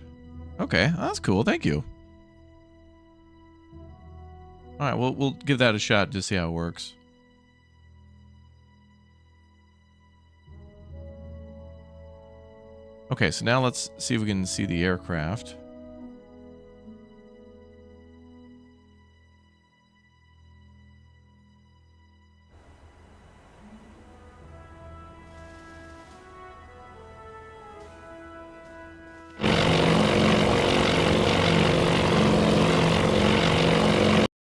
Okay, that's cool. Thank you. All right, we'll give that a shot to see how it works. Okay, so now let's see if we can see the aircraft.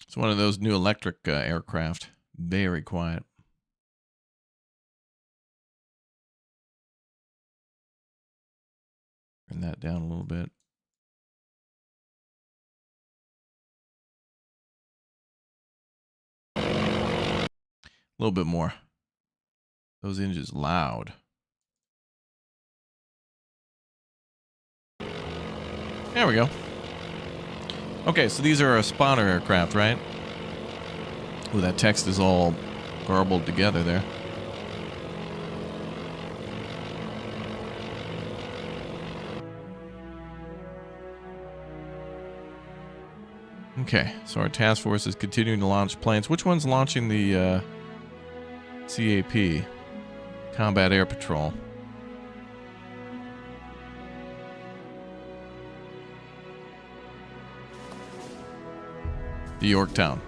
It's one of those new electric aircraft. Very quiet. Turn that down a little bit. A little bit more. Those engines loud. There we go. Okay, so these are a spotter aircraft, right? Ooh, that text is all garbled together there. Okay, so our task force is continuing to launch planes. Which one's launching the CAP? Combat Air Patrol. The Yorktown.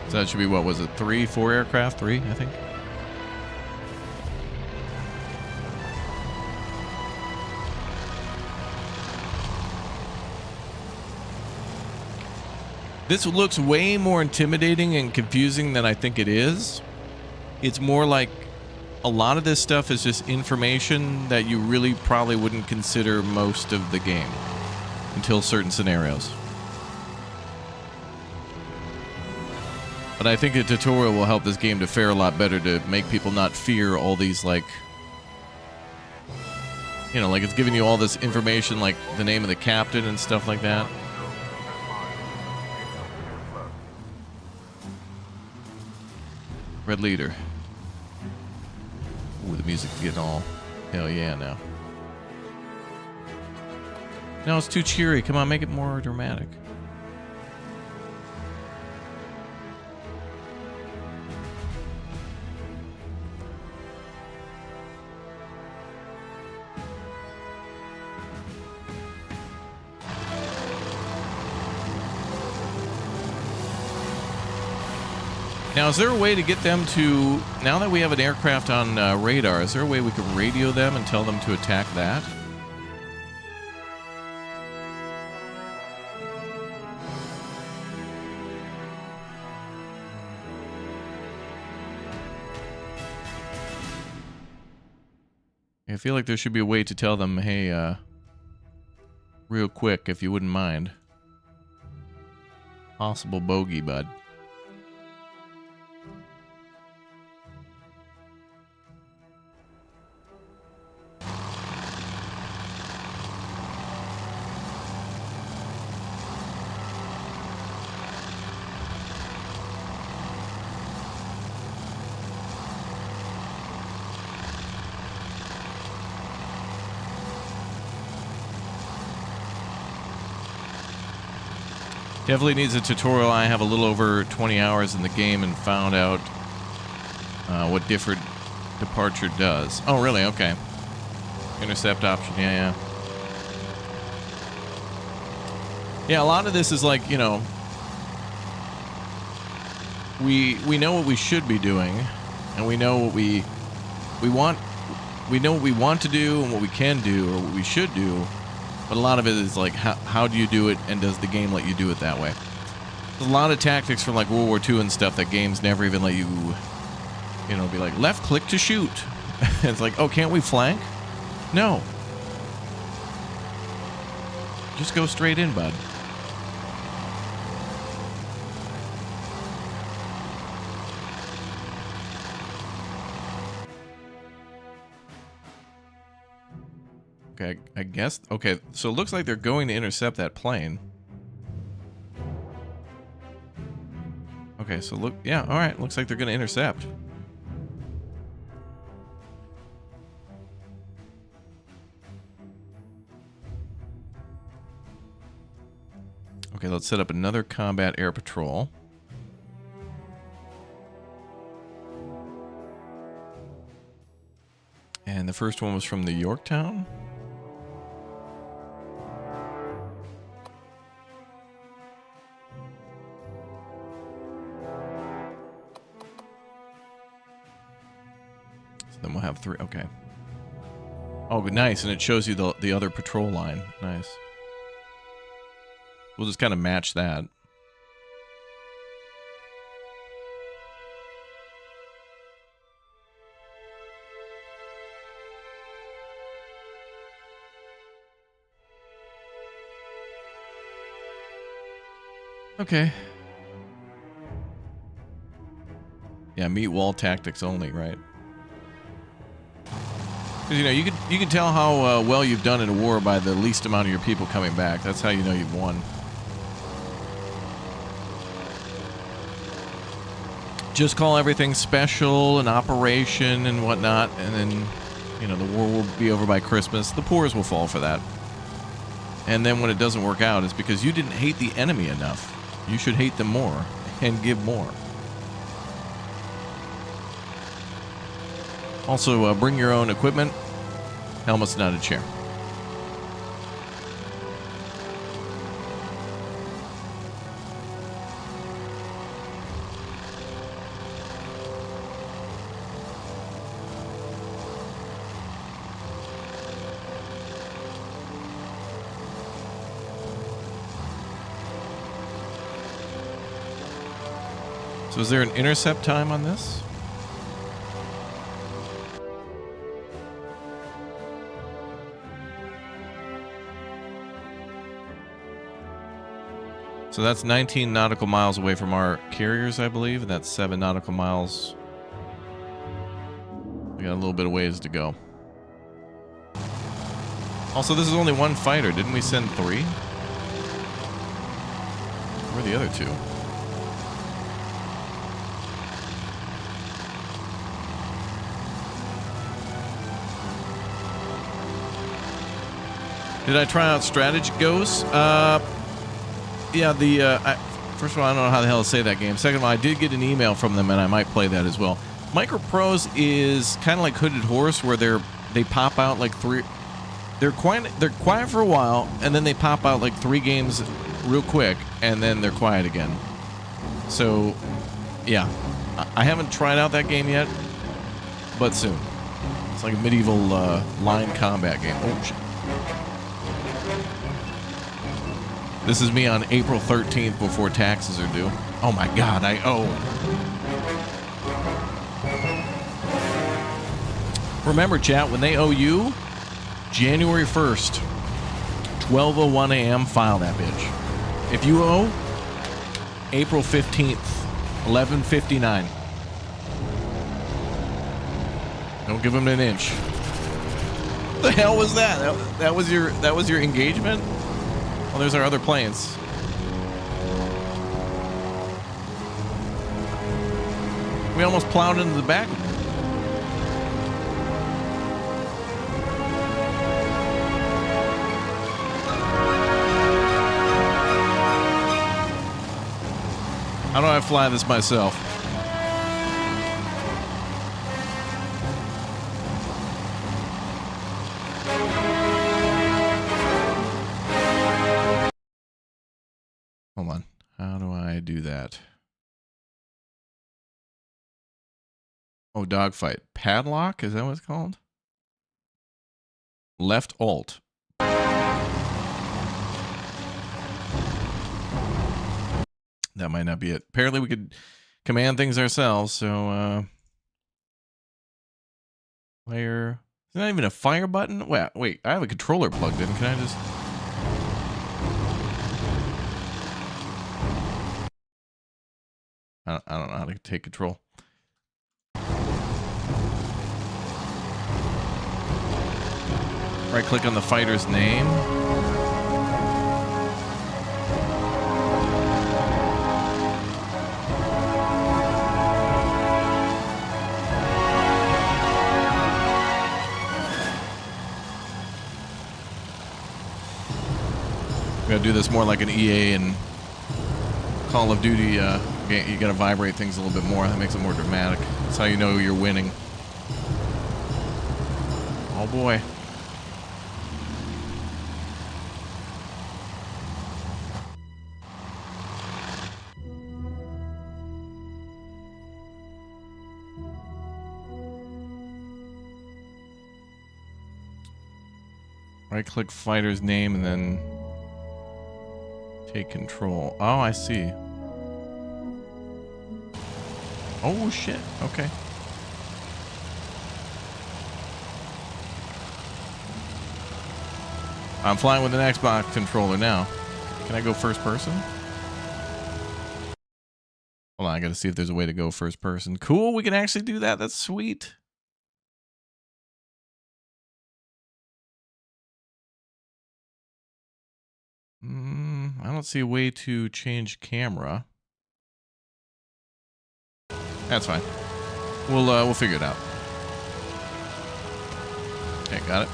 So that should be, what was it, 4 aircraft? 3, I think. This looks way more intimidating and confusing than I think it is. It's more like a lot of this stuff is just information that you really probably wouldn't consider most of the game until certain scenarios. But I think a tutorial will help this game to fare a lot better, to make people not fear all these, like, you know, like it's giving you all this information, like the name of the captain and stuff like that. Red leader. Ooh, the music's getting all hell yeah now. No, it's too cheery. Come on, make it more dramatic. Now, is there a way to get them to, now that we have an aircraft on radar, is there a way we could radio them and tell them to attack that? I feel like there should be a way to tell them, hey, real quick, if you wouldn't mind. Possible bogey, bud. Definitely needs a tutorial. I have a little over 20 hours in the game and found out what different departure does. Oh, really? Okay. Intercept option. Yeah. Yeah, a lot of this is like, you know, we know what we should be doing, and we know what we want. We know what we want to do and what we can do, or what we should do. But a lot of it is like, how do you do it, and does the game let you do it that way? There's a lot of tactics from like World War II and stuff that games never even let you, you know, be like, left click to shoot. It's like, oh, can't we flank? No. Just go straight in, bud. Okay, I guess. Okay, so it looks like they're going to intercept that plane. Okay, so look, yeah, all right. Looks like they're going to intercept. Okay, let's set up another combat air patrol. And the first one was from the Yorktown. So then we'll have 3. Okay. Oh, nice. And it shows you the other patrol line. Nice. We'll just kind of match that. Okay. Yeah, meet wall tactics only, right? Because, you know, you can tell how well you've done in a war by the least amount of your people coming back. That's how you know you've won. Just call everything special and operation and whatnot, and then, you know, the war will be over by Christmas. The poors will fall for that. And then when it doesn't work out, it's because you didn't hate the enemy enough. You should hate them more and give more. Also, bring your own equipment. Helmet's not a chair. So is there an intercept time on this? So that's 19 nautical miles away from our carriers, I believe, and that's 7 nautical miles. We got a little bit of ways to go. Also, this is only one fighter. Didn't we send 3? Where are the other 2? Did I try out strategy ghosts? Yeah, first of all, I don't know how the hell to say that game. Second of all, I did get an email from them, and I might play that as well. Microprose is kind of like Hooded Horse, where they pop out like 3. They're quiet for a while, and then they pop out like 3 games real quick, and then they're quiet again. So, yeah, I haven't tried out that game yet, but soon. It's like a medieval line combat game. Oh shit. This is me on April 13th before taxes are due. Oh my god, I owe. Remember, chat, when they owe you, January 1st, 12:01 a.m., file that bitch. If you owe, April 15th, 11:59. Don't give them an inch. What the hell was that? That was your engagement? Well, there's our other planes. We almost plowed into the back. How do I fly this myself? Hold on. How do I do that? Oh, dogfight. Padlock? Is that what it's called? Left alt. That might not be it. Apparently we could command things ourselves, so fire. Is that not even a fire button? Wait, I have a controller plugged in. Can I just... I don't know how to take control. Right click on the fighter's name. We gotta do this more like an EA and Call of Duty game. You gotta vibrate things a little bit more. That makes it more dramatic. That's how you know you're winning. Oh boy. Right click fighter's name and then take control. Oh, I see. Oh shit. Okay. I'm flying with an Xbox controller now. Can I go first person? Hold on, I gotta see if there's a way to go first person. Cool, we can actually do that. That's sweet. I don't see a way to change camera. That's fine. We'll figure it out. Okay, got it.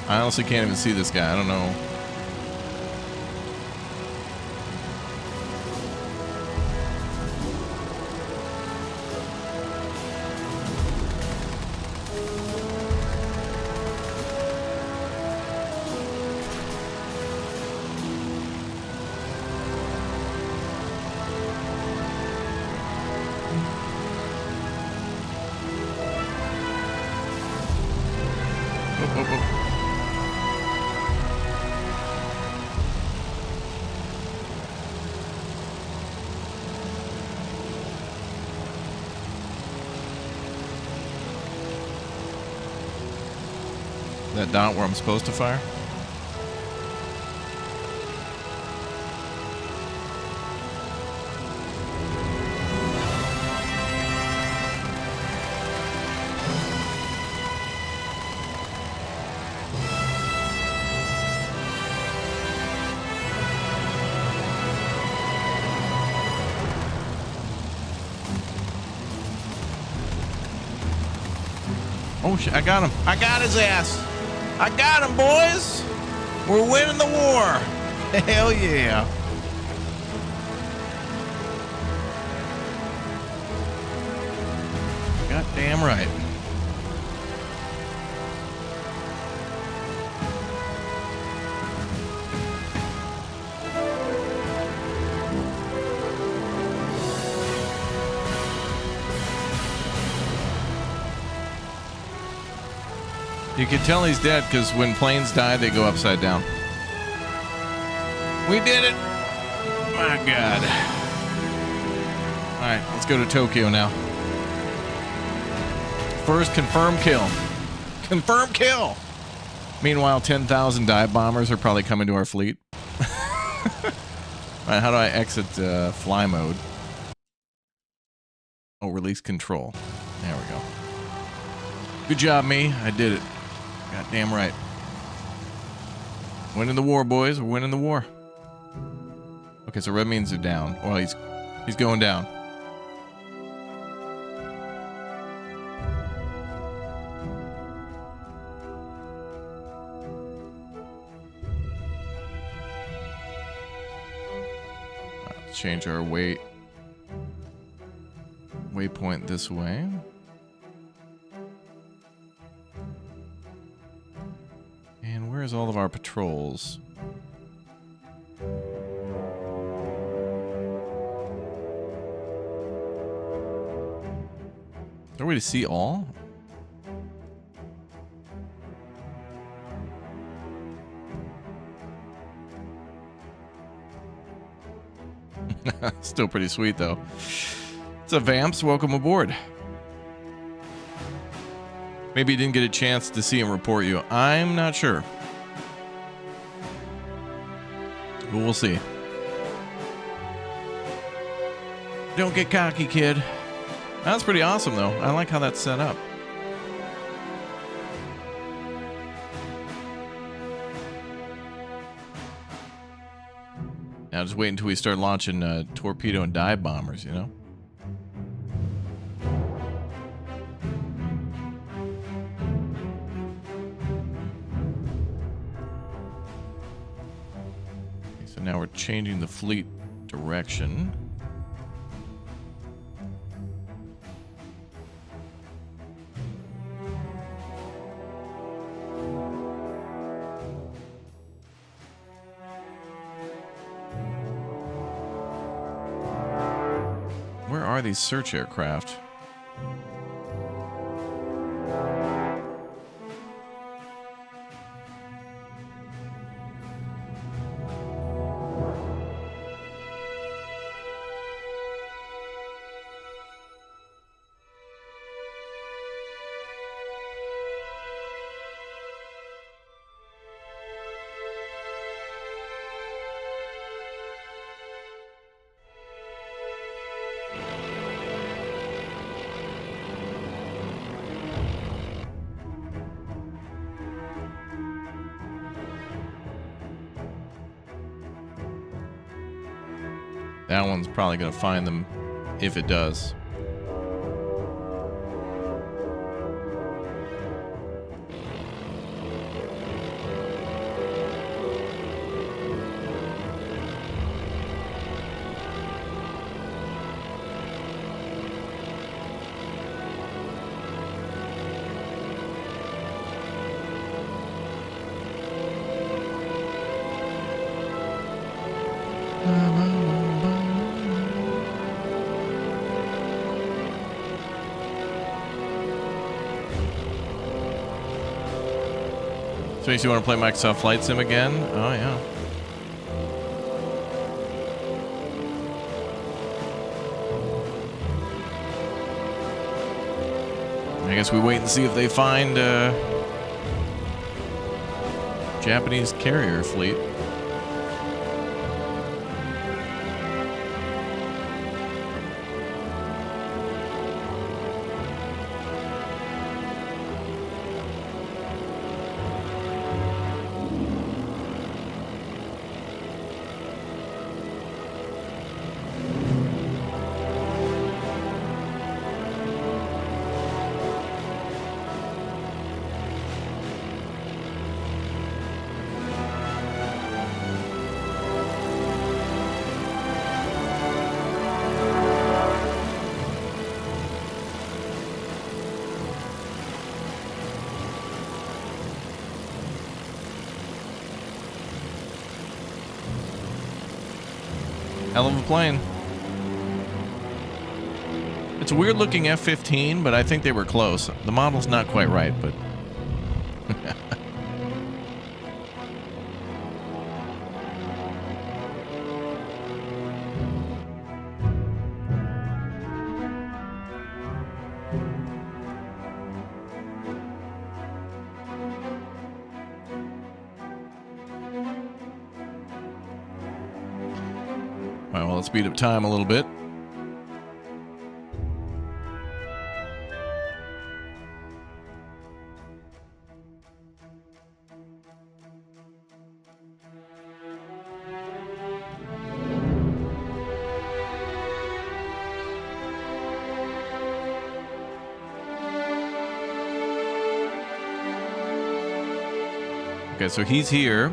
I honestly can't even see this guy. I don't know. Oh. That dot where I'm supposed to fire? Oh shit, I got him. I got his ass. I got him, boys. We're winning the war. Hell yeah. Goddamn right. You can tell he's dead because when planes die, they go upside down. We did it! My God. Alright, let's go to Tokyo now. First confirmed kill. Confirmed kill! Meanwhile, 10,000 dive bombers are probably coming to our fleet. Alright, how do I exit fly mode? Oh, release control. There we go. Good job, me. I did it. Goddamn right. Winning the war, boys. We're winning the war. Okay, so red means they're down. Well, he's going down. Let's change our waypoint this way. And where's all of our patrols? Is there a way to see all? Still pretty sweet, though. It's a Vamps. Welcome aboard. Maybe you didn't get a chance to see him report you. I'm not sure. But we'll see. Don't get cocky, kid. That's pretty awesome, though. I like how that's set up. Now just wait until we start launching torpedo and dive bombers, you know? Okay, so now we're changing the fleet direction. Where are these search aircraft? That one's probably going to find them if it does. So you want to play Microsoft Flight Sim again? Oh, yeah. I guess we wait and see if they find Japanese carrier fleet. Hell of a plane. It's a weird looking F-15, but I think they were close. The model's not quite right, but... All right, well, let's speed up time a little bit. Okay, so he's here,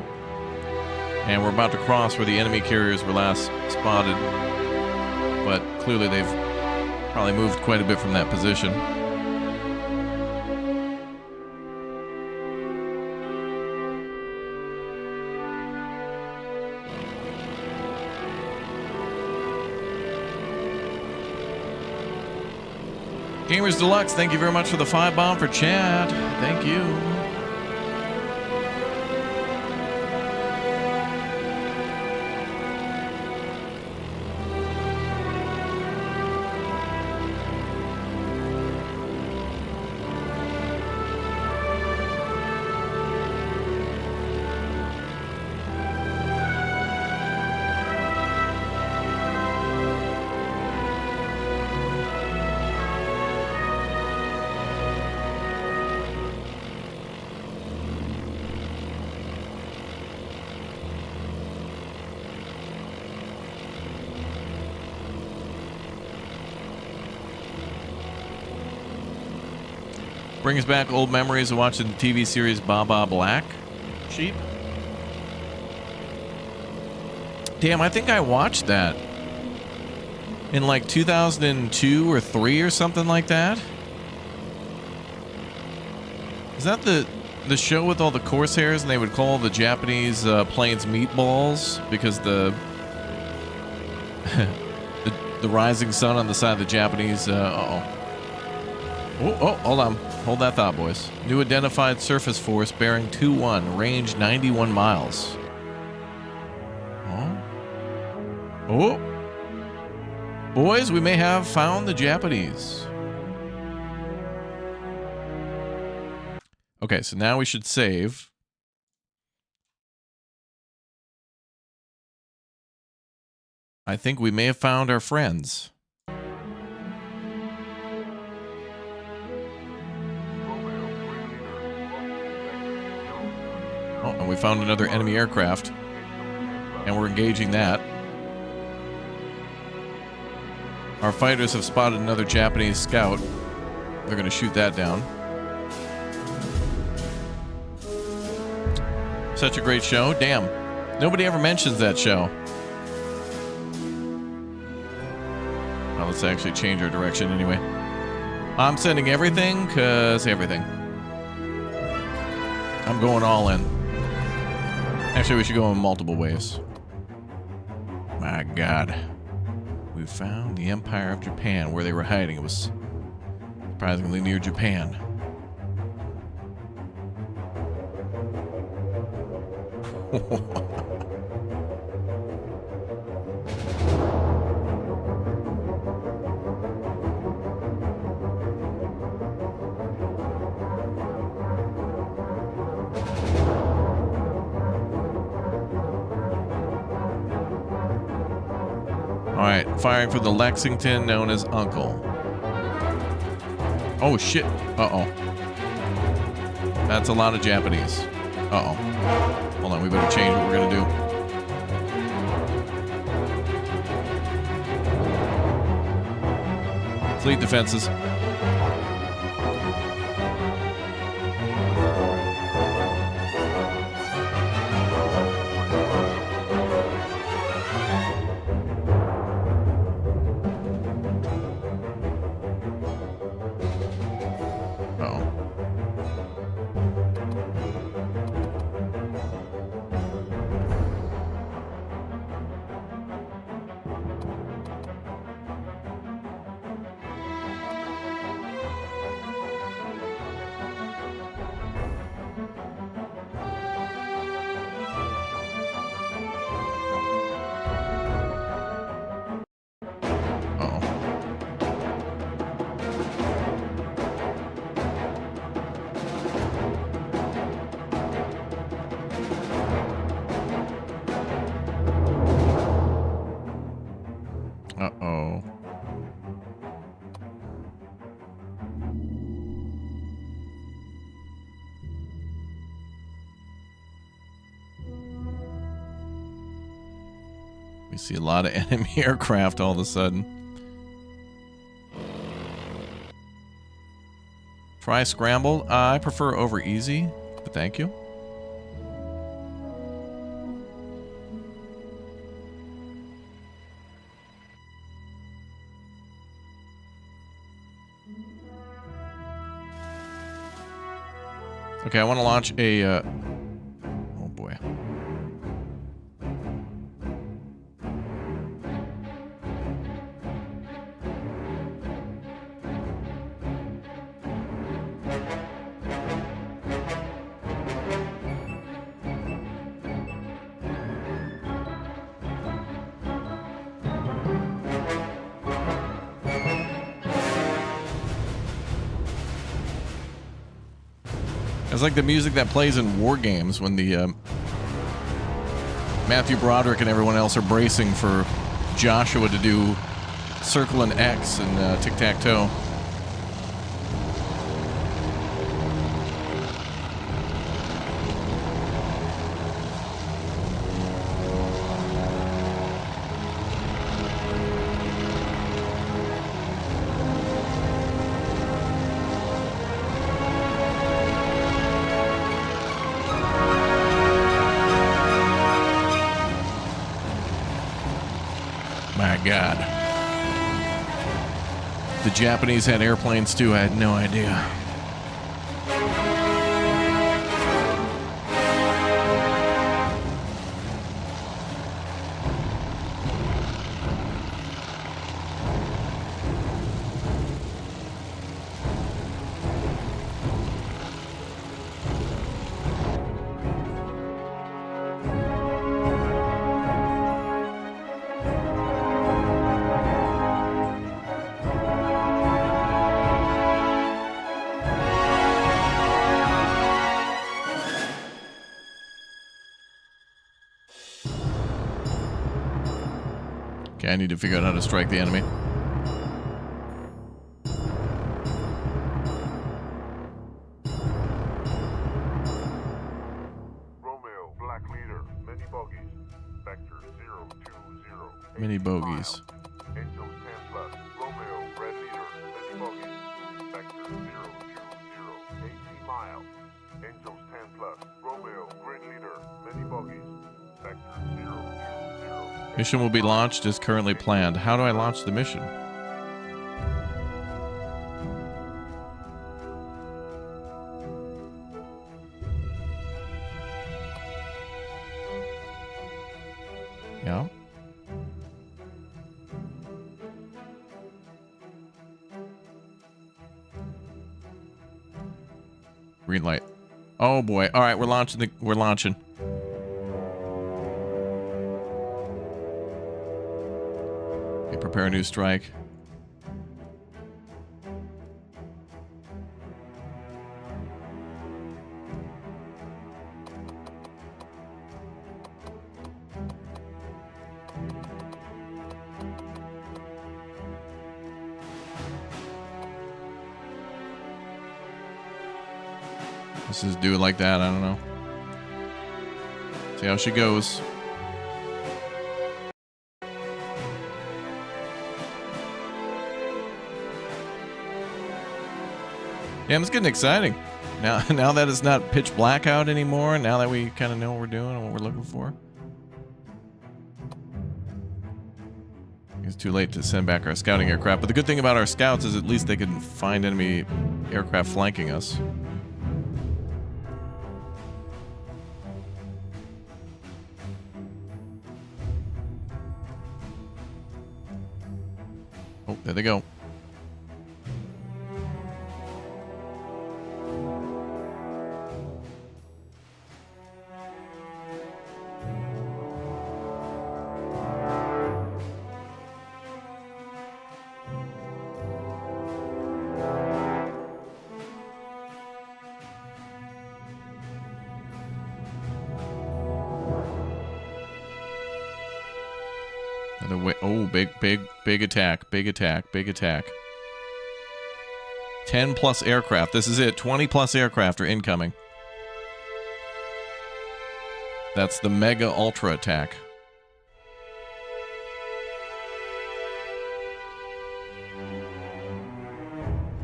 and we're about to cross where the enemy carriers were last spotted, but clearly they've probably moved quite a bit from that position. Gamers Deluxe, thank you very much for the 5-bomb for chat. Thank you. Brings back old memories of watching the TV series Baba Black Sheep. Damn, I think I watched that in like 2002 or 3 or something like that. Is that the show with all the Corsairs and they would call the Japanese planes meatballs because the rising sun on the side of the Japanese oh, hold on. Hold that thought, boys. New identified surface force bearing 2-1, range 91 miles. Oh. Boys, we may have found the Japanese. Okay, so now we should save. I think we may have found our friends. Oh, and we found another enemy aircraft. And we're engaging that. Our fighters have spotted another Japanese scout. They're going to shoot that down. Such a great show. Damn. Nobody ever mentions that show. Well, let's actually change our direction anyway. I'm sending everything, because everything. I'm going all in. Actually, we should go in multiple ways. My God. We found the Empire of Japan, where they were hiding. It was surprisingly near Japan. Alright, firing for the Lexington, known as Uncle. Oh, shit. Uh-oh. That's a lot of Japanese. Uh-oh. Hold on, we better change what we're gonna do. Fleet defenses. Uh-oh. We see a lot of enemy aircraft all of a sudden. Try scramble. I prefer over easy, but thank you. Okay, I want to launch a, oh boy. It's like the music that plays in war games when the Matthew Broderick and everyone else are bracing for Joshua to do circle and X and tic-tac-toe. My God. The Japanese had airplanes too. I had no idea. Okay, I need to figure out how to strike the enemy. Romeo, black leader, many bogeys. Vector 020. Many bogeys. Angels 10 plus. Romeo, red leader, many bogeys. Vector 020. 18 miles. Angels 10 plus. Romeo, green leader, many bogeys. Vector 020. Mission will be launched as currently planned. How do I launch the mission? Yeah. Green light. Oh boy. All right, we're launching. Okay, prepare a new strike. Let's just do it like that. I don't know. See how she goes. Yeah, it's getting exciting. Now that it's not pitch black out anymore, now that we kind of know what we're doing and what we're looking for. It's too late to send back our scouting aircraft, but the good thing about our scouts is at least they can find enemy aircraft flanking us. Oh, there they go. Oh, big attack. 10 plus aircraft. This is it. 20 plus aircraft are incoming. That's the Mega Ultra attack.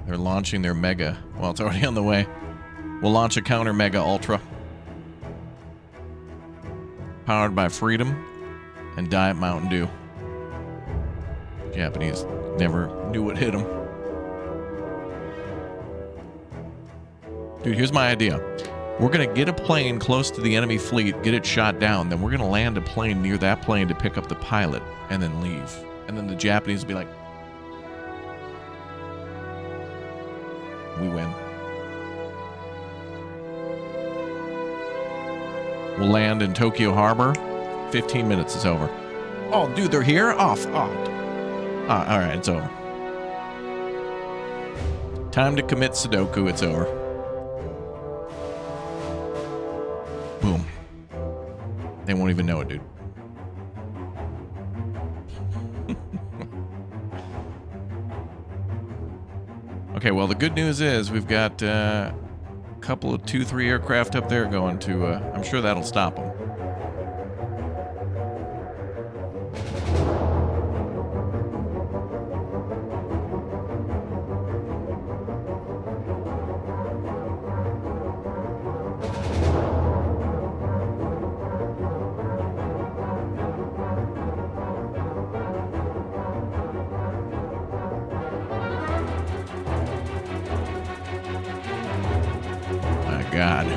They're launching their Mega. Well, it's already on the way. We'll launch a counter Mega Ultra. Powered by Freedom and Diet Mountain Dew. Japanese never knew what hit them. Dude, here's my idea. We're going to get a plane close to the enemy fleet, get it shot down, then we're going to land a plane near that plane to pick up the pilot, and then leave. And then the Japanese will be like, we win. We'll land in Tokyo Harbor. 15 minutes is over. Oh, dude, they're here? Off. Oh. All right, it's over. Time to commit Sudoku. It's over. Boom. They won't even know it, dude. Okay, well, the good news is we've got a couple of 2-3 aircraft up there going to... I'm sure that'll stop them. God.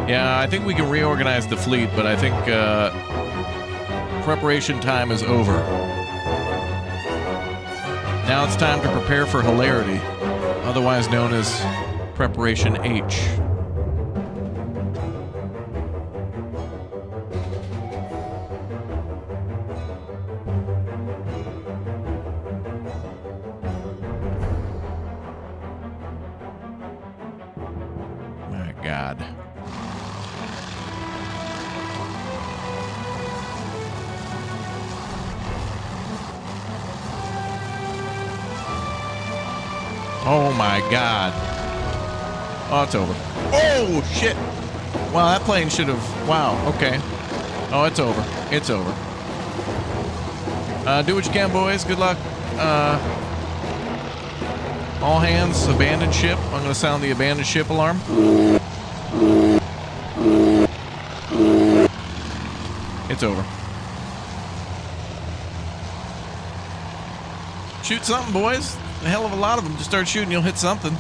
Yeah, I think we can reorganize the fleet, but I think preparation time is over. Now it's time to prepare for hilarity, otherwise known as Preparation H. My God. Oh my God. Oh, it's over. Oh, shit. Wow, that plane should have... Wow, okay. Oh, it's over. It's over. Do what you can, boys. Good luck. All hands, abandon ship. I'm going to sound the abandoned ship alarm. It's over. Shoot something, boys. A hell of a lot of them. Just start shooting, you'll hit something. I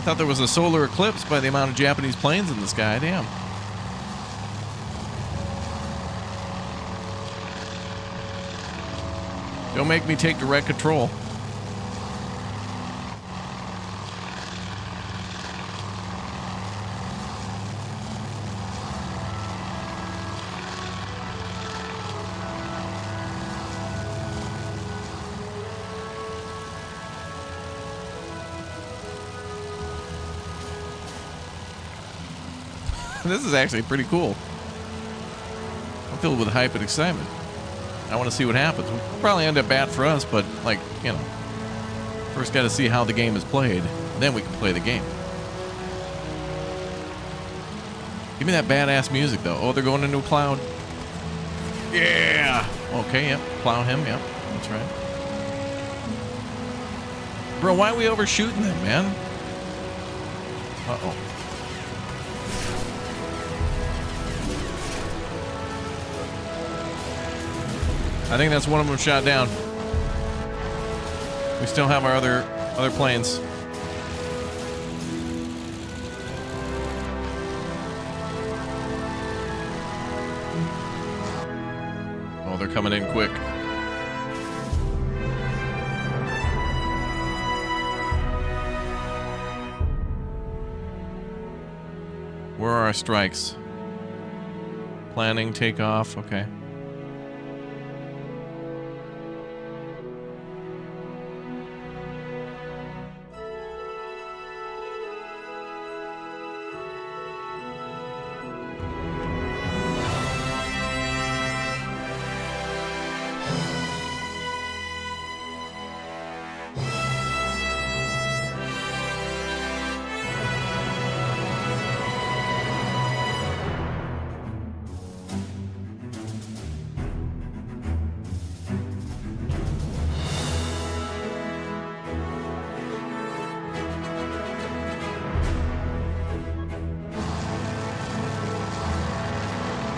thought there was a solar eclipse by the amount of Japanese planes in the sky. Damn. Don't make me take direct control. This is actually pretty cool. I'm filled with hype and excitement. I want to see what happens. We'll probably end up bad for us, but, like, you know, first got to see how the game is played. Then we can play the game. Give me that badass music, though. Oh, they're going into a cloud. Yeah! Okay, yep. Plow him, yep. That's right. Bro, why are we overshooting them, man? Uh-oh. I think that's one of them shot down. We still have our other planes. Oh, they're coming in quick. Where are our strikes? Planning, takeoff, okay.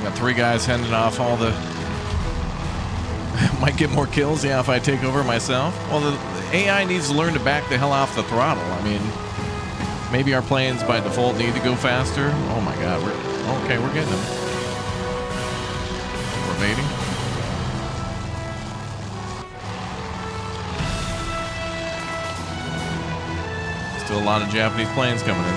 Got 3 guys handing off all the... Might get more kills, yeah, if I take over myself. Well, the AI needs to learn to back the hell off the throttle. I mean, maybe our planes by default need to go faster. Oh my God, okay, we're getting them. We're evading. Still a lot of Japanese planes coming in.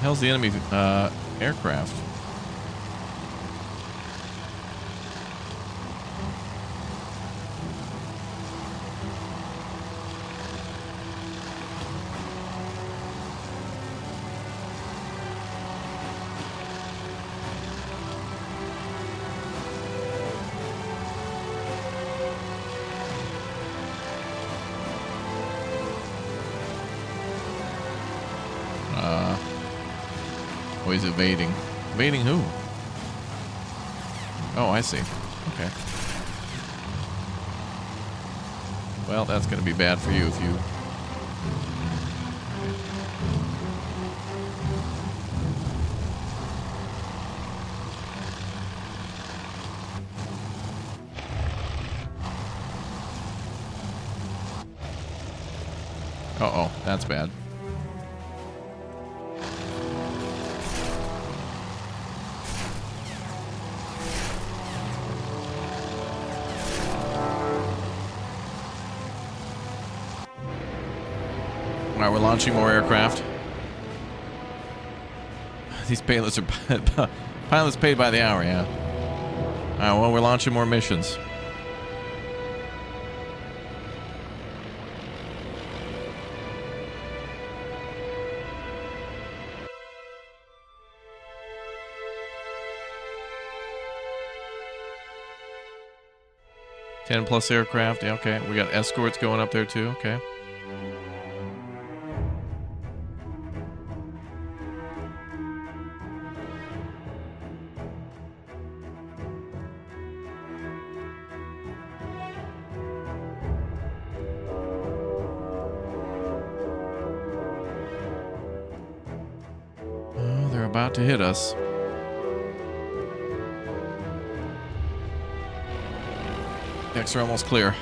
hell's the enemy aircraft? Oh, he's evading. Evading who? Oh, I see. Okay. Well, that's going to be bad for you if you... Uh-oh, that's bad. Alright, we're launching more aircraft. These pilots are pilots paid by the hour, yeah. Alright, well, we're launching more missions. +10 aircraft, yeah, okay. We got escorts going up there too, okay. Oh, they're about to hit us. Decks are almost clear.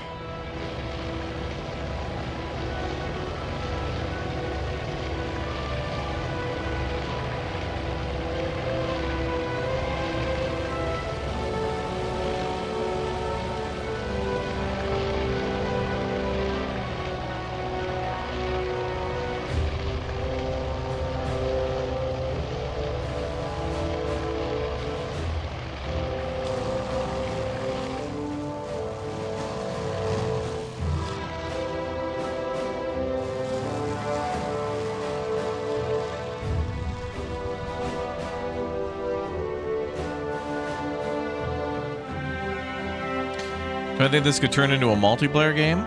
Do I think this could turn into a multiplayer game?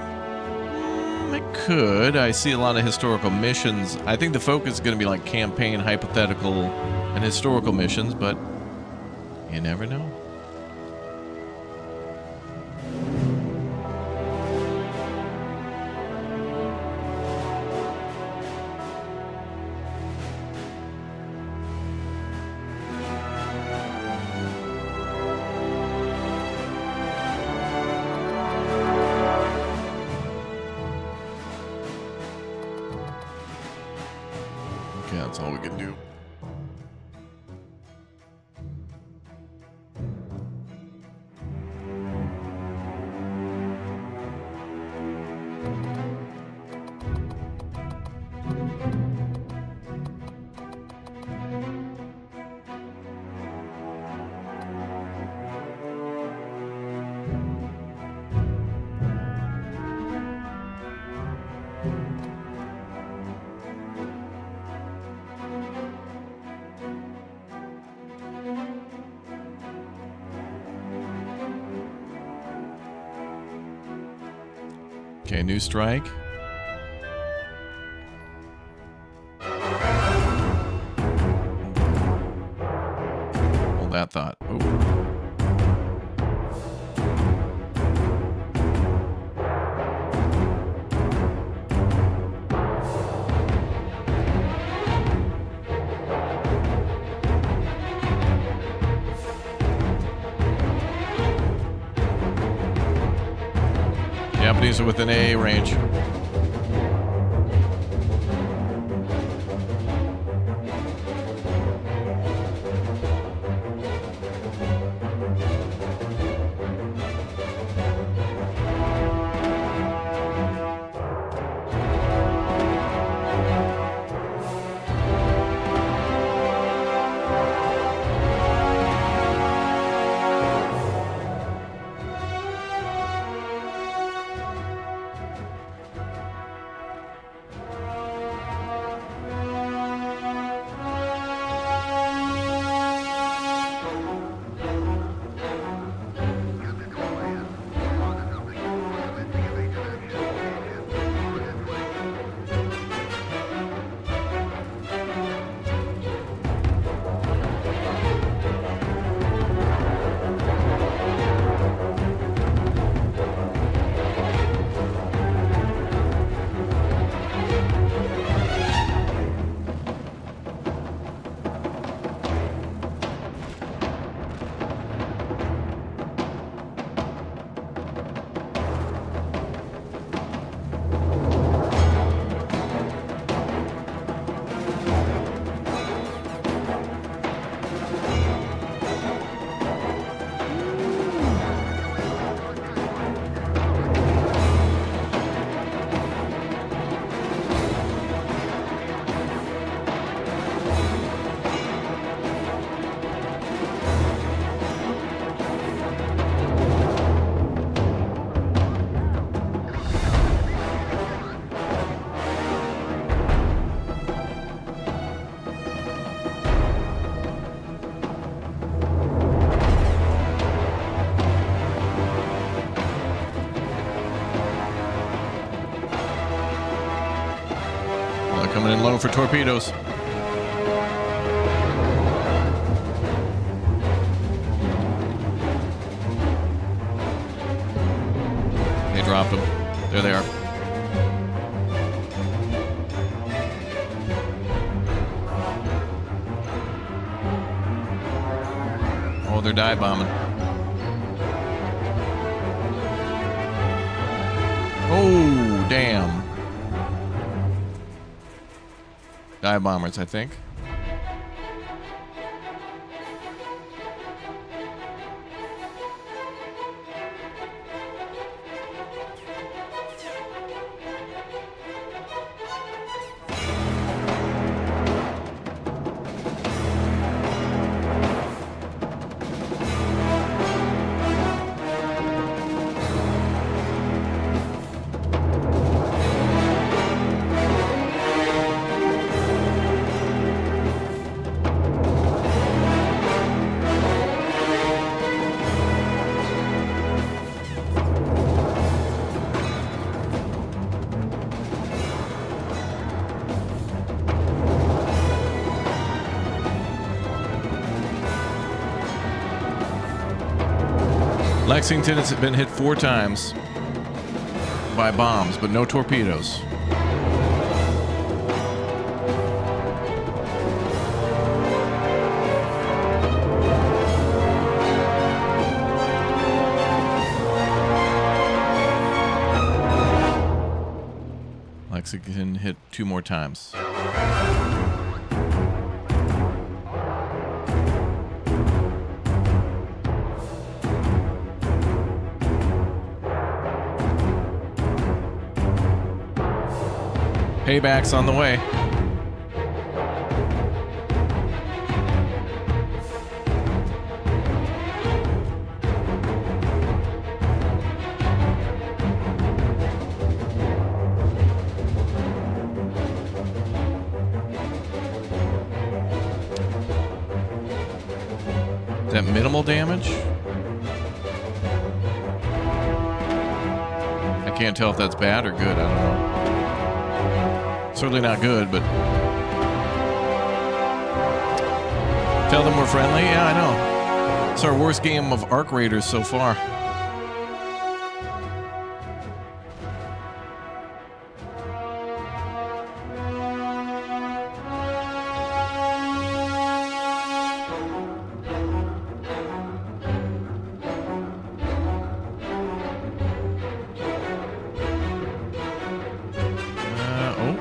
It could. I see a lot of historical missions. I think the focus is going to be like campaign, hypothetical, and historical missions, but you never know. Okay, that's all we can do. Okay, new strike. Hold that thought. Ooh. Japanese are within AA range. Coming in low for torpedoes. They dropped them. There they are. Oh, they're dive bombing. Oh, damn. Dive bombers, I think. Lexington has been hit 4 times by bombs, but no torpedoes. Lexington hit 2 more times. Payback's on the way. Is that minimal damage? I can't tell if that's bad or good. I don't know. Certainly not good, but tell them we're friendly. Yeah, I know. It's our worst game of Arc Raiders so far.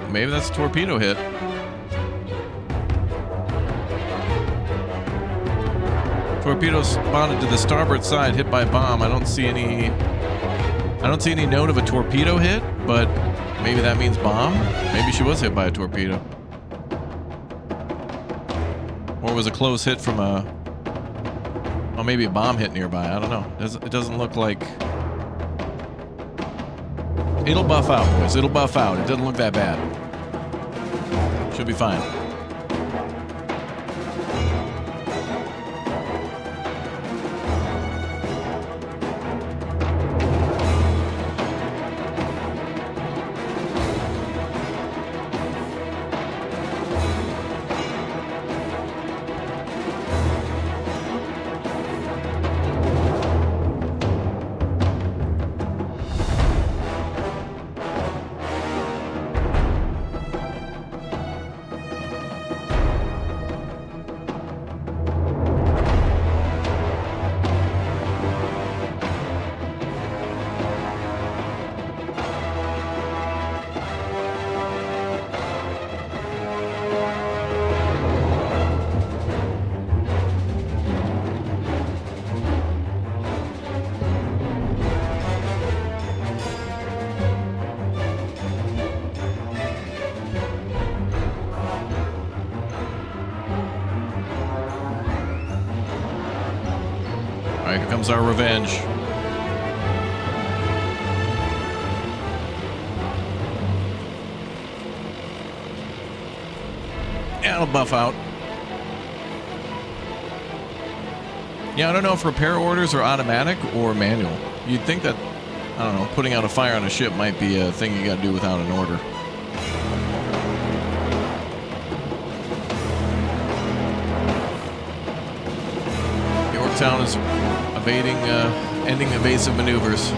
Maybe that's a torpedo hit. Torpedo spotted to the starboard side, hit by bomb. I don't see any note of a torpedo hit, but maybe that means bomb. Maybe she was hit by a torpedo, or it was a close hit from maybe a bomb hit nearby. I don't know. It doesn't look like. It'll buff out, boys. It'll buff out. It doesn't look that bad. Should be fine. Alright, here comes our revenge. Yeah, it'll buff out. Yeah, I don't know if repair orders are automatic or manual. You'd think that, I don't know, putting out a fire on a ship might be a thing you gotta do without an order. Yorktown is ending evasive maneuvers.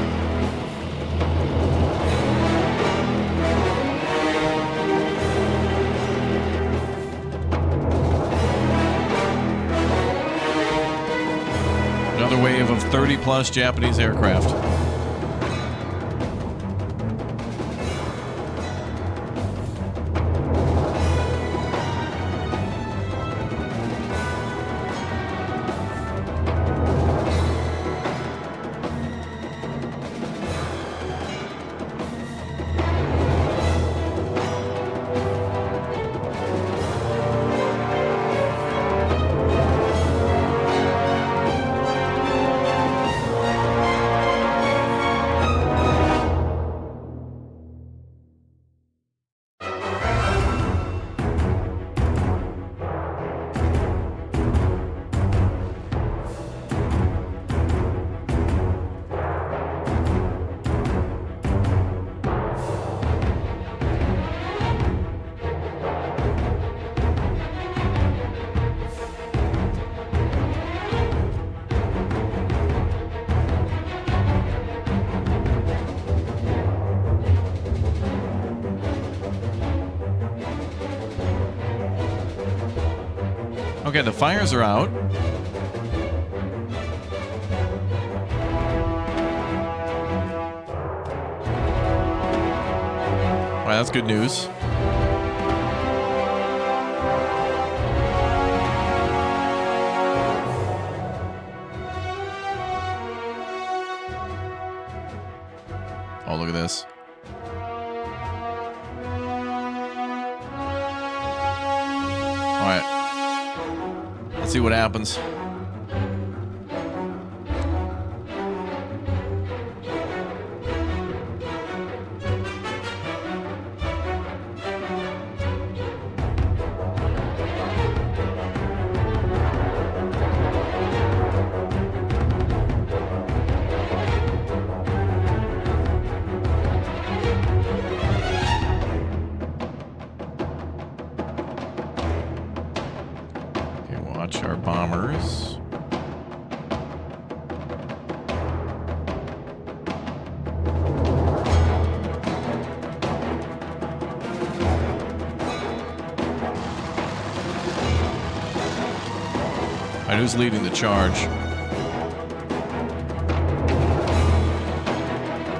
Another wave of 30-plus Japanese aircraft. Okay, the fires are out. Well, that's good news. Oh, look at this. All right. Let's see what happens. Watch our bombers. All right, who's leading the charge?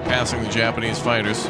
Passing the Japanese fighters.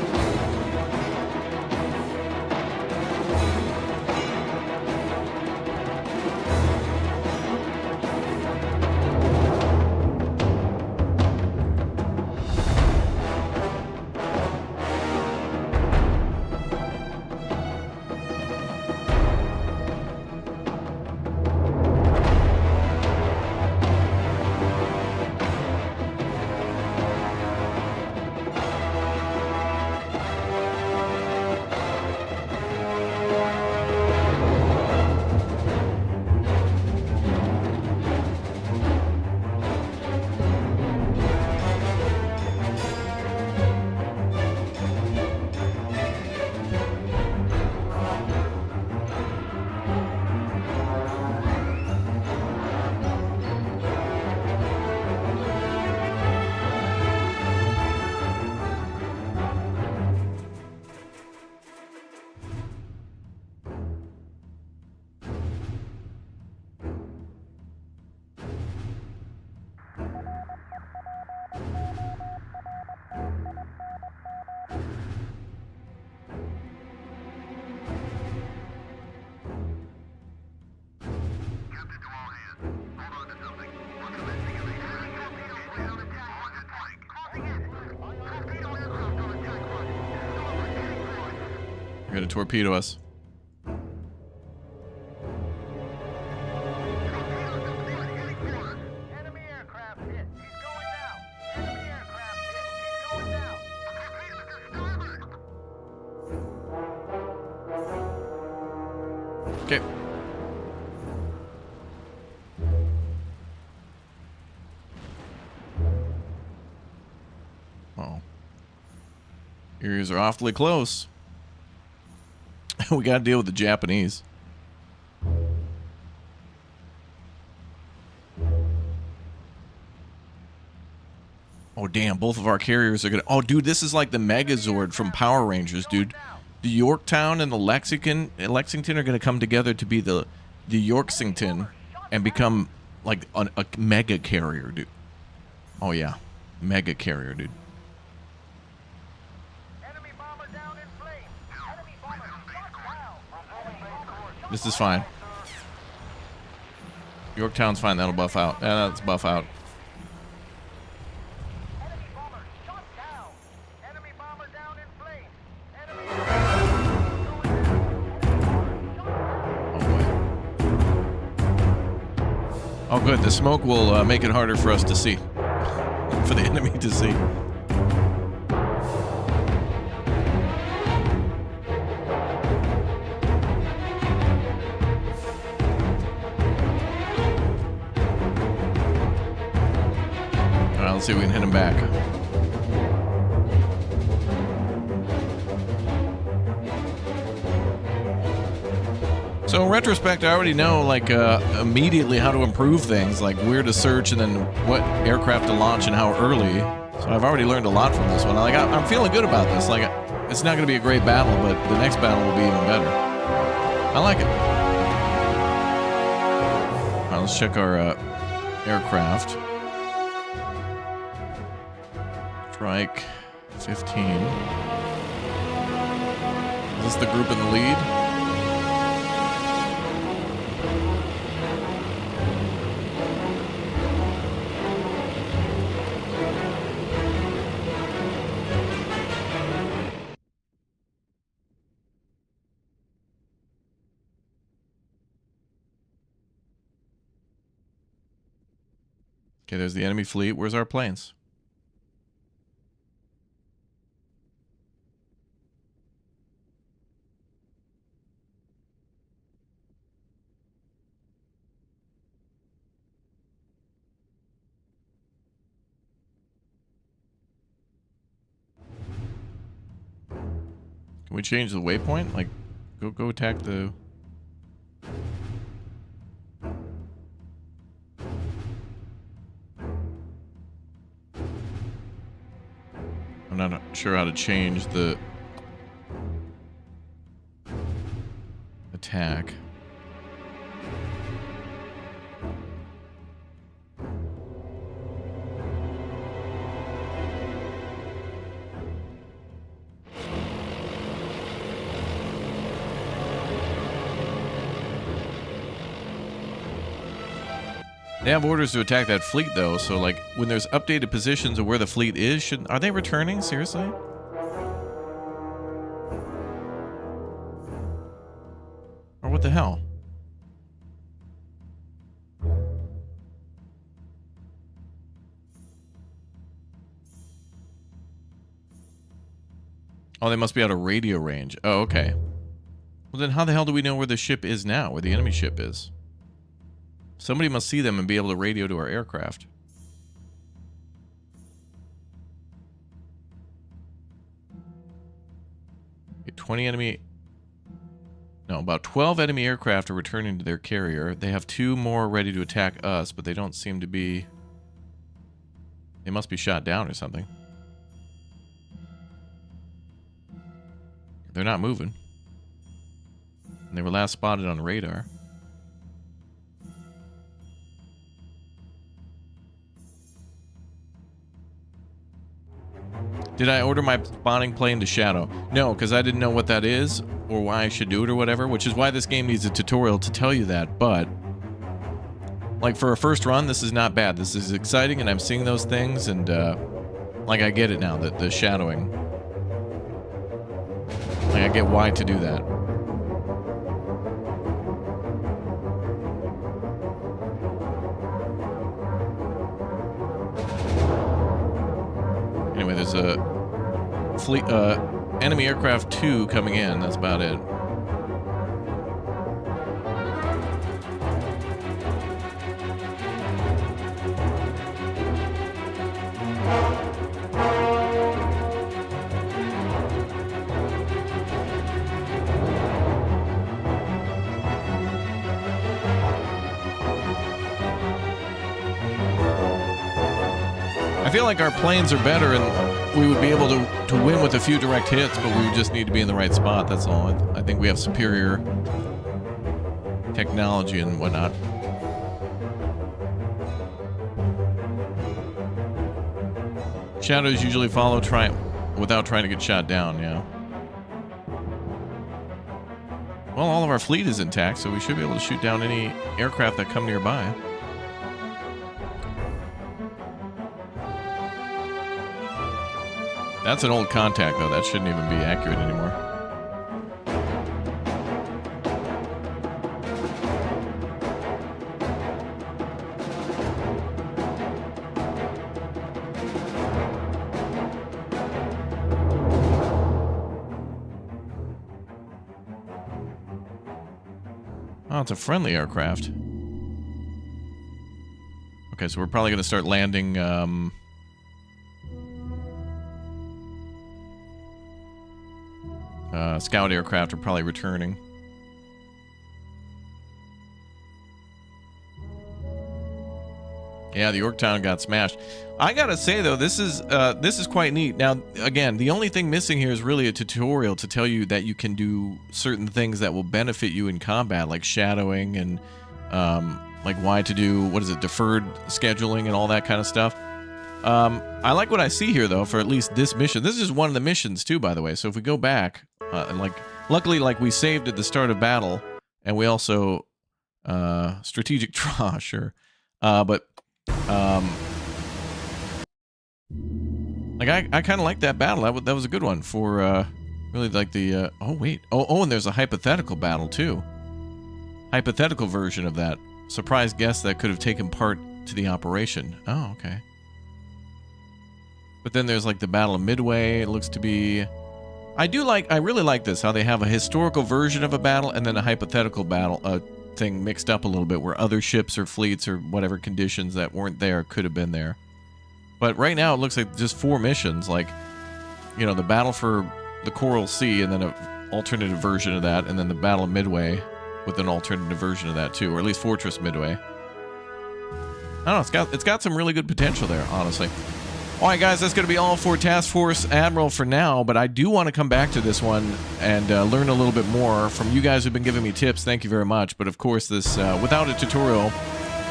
They're going to torpedo us. Enemy aircraft hit. He's going down. Enemy aircraft hit. He's going down. Okay. Oh. Areas are awfully close. We got to deal with the Japanese. Oh, damn. Both of our carriers are going to... Oh, dude, this is like the Megazord from Power Rangers, dude. The Yorktown and the Lexington are going to come together to be the Yorksington and become like a mega carrier, dude. Oh, yeah. Mega carrier, dude. Enemy bomber down in flames. Enemy bomber shot down. This is fine. Yorktown's fine. That'll buff out. Yeah, that's buff out. Enemy bomber shot down. Enemy bomber down in flames. Enemy Oh, boy. Oh, good. The smoke will make it harder for us to see. For the enemy to see. Alright, let's see if we can hit him back. So in retrospect, I already know like immediately how to improve things, like where to search and then what aircraft to launch and how early. So I've already learned a lot from this one. Like I'm feeling good about this. Like it's not going to be a great battle, but the next battle will be even better. I like it. All right, let's check our aircraft. Strike 15. Is this the group in the lead? Okay, there's the enemy fleet. Where's our planes? Can we change the waypoint? Like, go attack the... I'm not sure how to change the attack. They have orders to attack that fleet, though, so, like, when there's updated positions of where the fleet is, are they returning? Seriously? Or what the hell? Oh, they must be out of radio range. Oh, okay. Well, then how the hell do we know where the ship is now, where the enemy ship is? Somebody must see them and be able to radio to our aircraft. Okay, 20 enemy... No, about 12 enemy aircraft are returning to their carrier. They have 2 more ready to attack us, but they don't seem to be... They must be shot down or something. They're not moving. And they were last spotted on radar. Did I order my spawning plane to Shadow? No, because I didn't know what that is or why I should do it or whatever, which is why this game needs a tutorial to tell you that, but like for a first run, this is not bad. This is exciting and I'm seeing those things and like I get it now, that the shadowing. Like I get why to do that. Anyway, there's a fleet, enemy aircraft 2 coming in. That's about it. I I feel like our planes are better and we would be able to win with a few direct hits, but we would just need to be in the right spot, that's all. I think we have superior technology and whatnot. Shadows usually follow without trying to get shot down, yeah. Well, all of our fleet is intact, so we should be able to shoot down any aircraft that come nearby. That's an old contact, though. That shouldn't even be accurate anymore. Oh, it's a friendly aircraft. Okay, so we're probably going to start landing... scout aircraft are probably returning. Yeah, the Yorktown got smashed. I gotta say though, this is quite neat. Now, again, the only thing missing here is really a tutorial to tell you that you can do certain things that will benefit you in combat, like shadowing and like why to do, what is it, deferred scheduling and all that kind of stuff. I like what I see here though, for at least this mission. This is one of the missions too, by the way. So if we go back, and like, luckily, like we saved at the start of battle, and we also strategic draw, sure. But like I kind of like that battle. That was a good one for really like the oh wait, oh and there's a hypothetical battle too. Hypothetical version of that. Surprise guest that could have taken part to the operation. Oh, okay. But then there's like the Battle of Midway. It looks to be... I really like this, how they have a historical version of a battle and then a hypothetical battle thing mixed up a little bit, where other ships or fleets or whatever conditions that weren't there could have been there. But right now it looks like just 4 missions, like, you know, the battle for the Coral Sea and then an alternative version of that, and then the Battle of Midway with an alternative version of that too, or at least Fortress Midway. I don't know, it's got some really good potential there, honestly. All right, guys, that's going to be all for Task Force Admiral for now, but I do want to come back to this one and learn a little bit more from you guys who've been giving me tips. Thank you very much. But, of course, this without a tutorial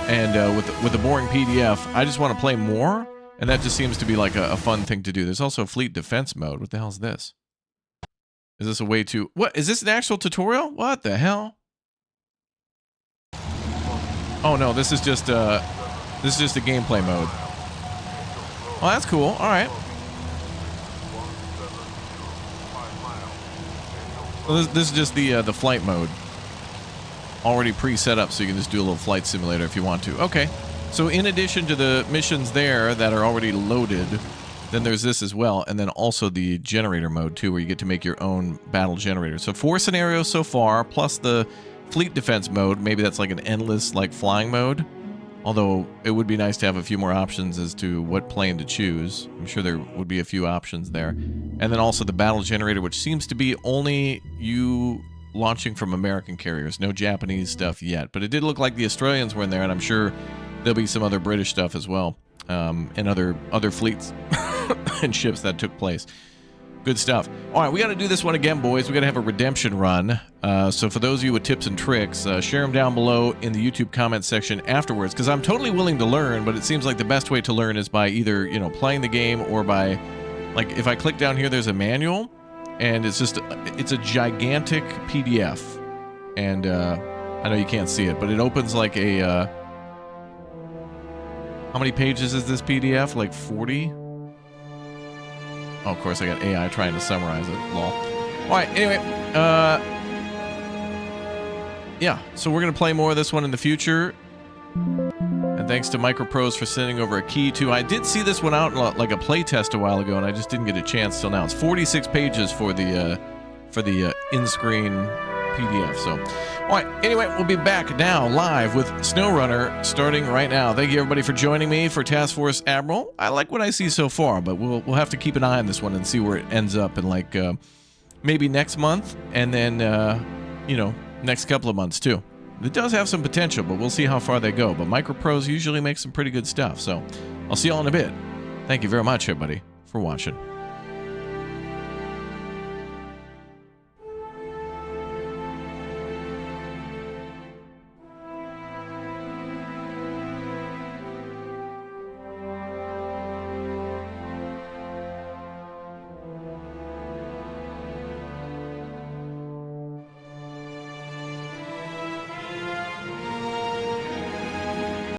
and with a boring PDF, I just want to play more, and that just seems to be like a fun thing to do. There's also a fleet defense mode. What the hell is this? Is this a way to... What? Is this an actual tutorial? What the hell? Oh, no, this is just a gameplay mode. Oh, that's cool. All right. Well, this is just the flight mode. Already pre-set up, so you can just do a little flight simulator if you want to. Okay. So in addition to the missions there that are already loaded, then there's this as well, and then also the generator mode too, where you get to make your own battle generator. So 4 scenarios so far, plus the fleet defense mode. Maybe that's like an endless like flying mode. Although it would be nice to have a few more options as to what plane to choose. I'm sure there would be a few options there. And then also the battle generator, which seems to be only you launching from American carriers. No Japanese stuff yet. But it did look like the Australians were in there, and I'm sure there'll be some other British stuff as well. And other fleets and ships that took place. Good stuff. All right, we got to do this one again, boys. We got to have a redemption run. So for those of you with tips and tricks, share them down below in the YouTube comment section afterwards, because I'm totally willing to learn, but it seems like the best way to learn is by either, you know, playing the game or by, like, if I click down here, there's a manual, and it's a gigantic PDF. And I know you can't see it, but it opens like a... how many pages is this PDF? Like 40? Oh, of course, I got AI trying to summarize it. Lol. All right, anyway. Yeah, so we're going to play more of this one in the future. And thanks to Microprose for sending over a key, too. I did see this one out like a play test a while ago, and I just didn't get a chance till now. It's 46 pages for the in-screen PDF. So, all right. Anyway, we'll be back now live with SnowRunner starting right now. Thank you everybody for joining me for Task Force Admiral. I like what I see so far, but we'll have to keep an eye on this one and see where it ends up in like maybe next month, and then you know, next couple of months too. It does have some potential, but we'll see how far they go. But Microprose usually makes some pretty good stuff. So I'll see y'all in a bit. Thank you very much, everybody, for watching.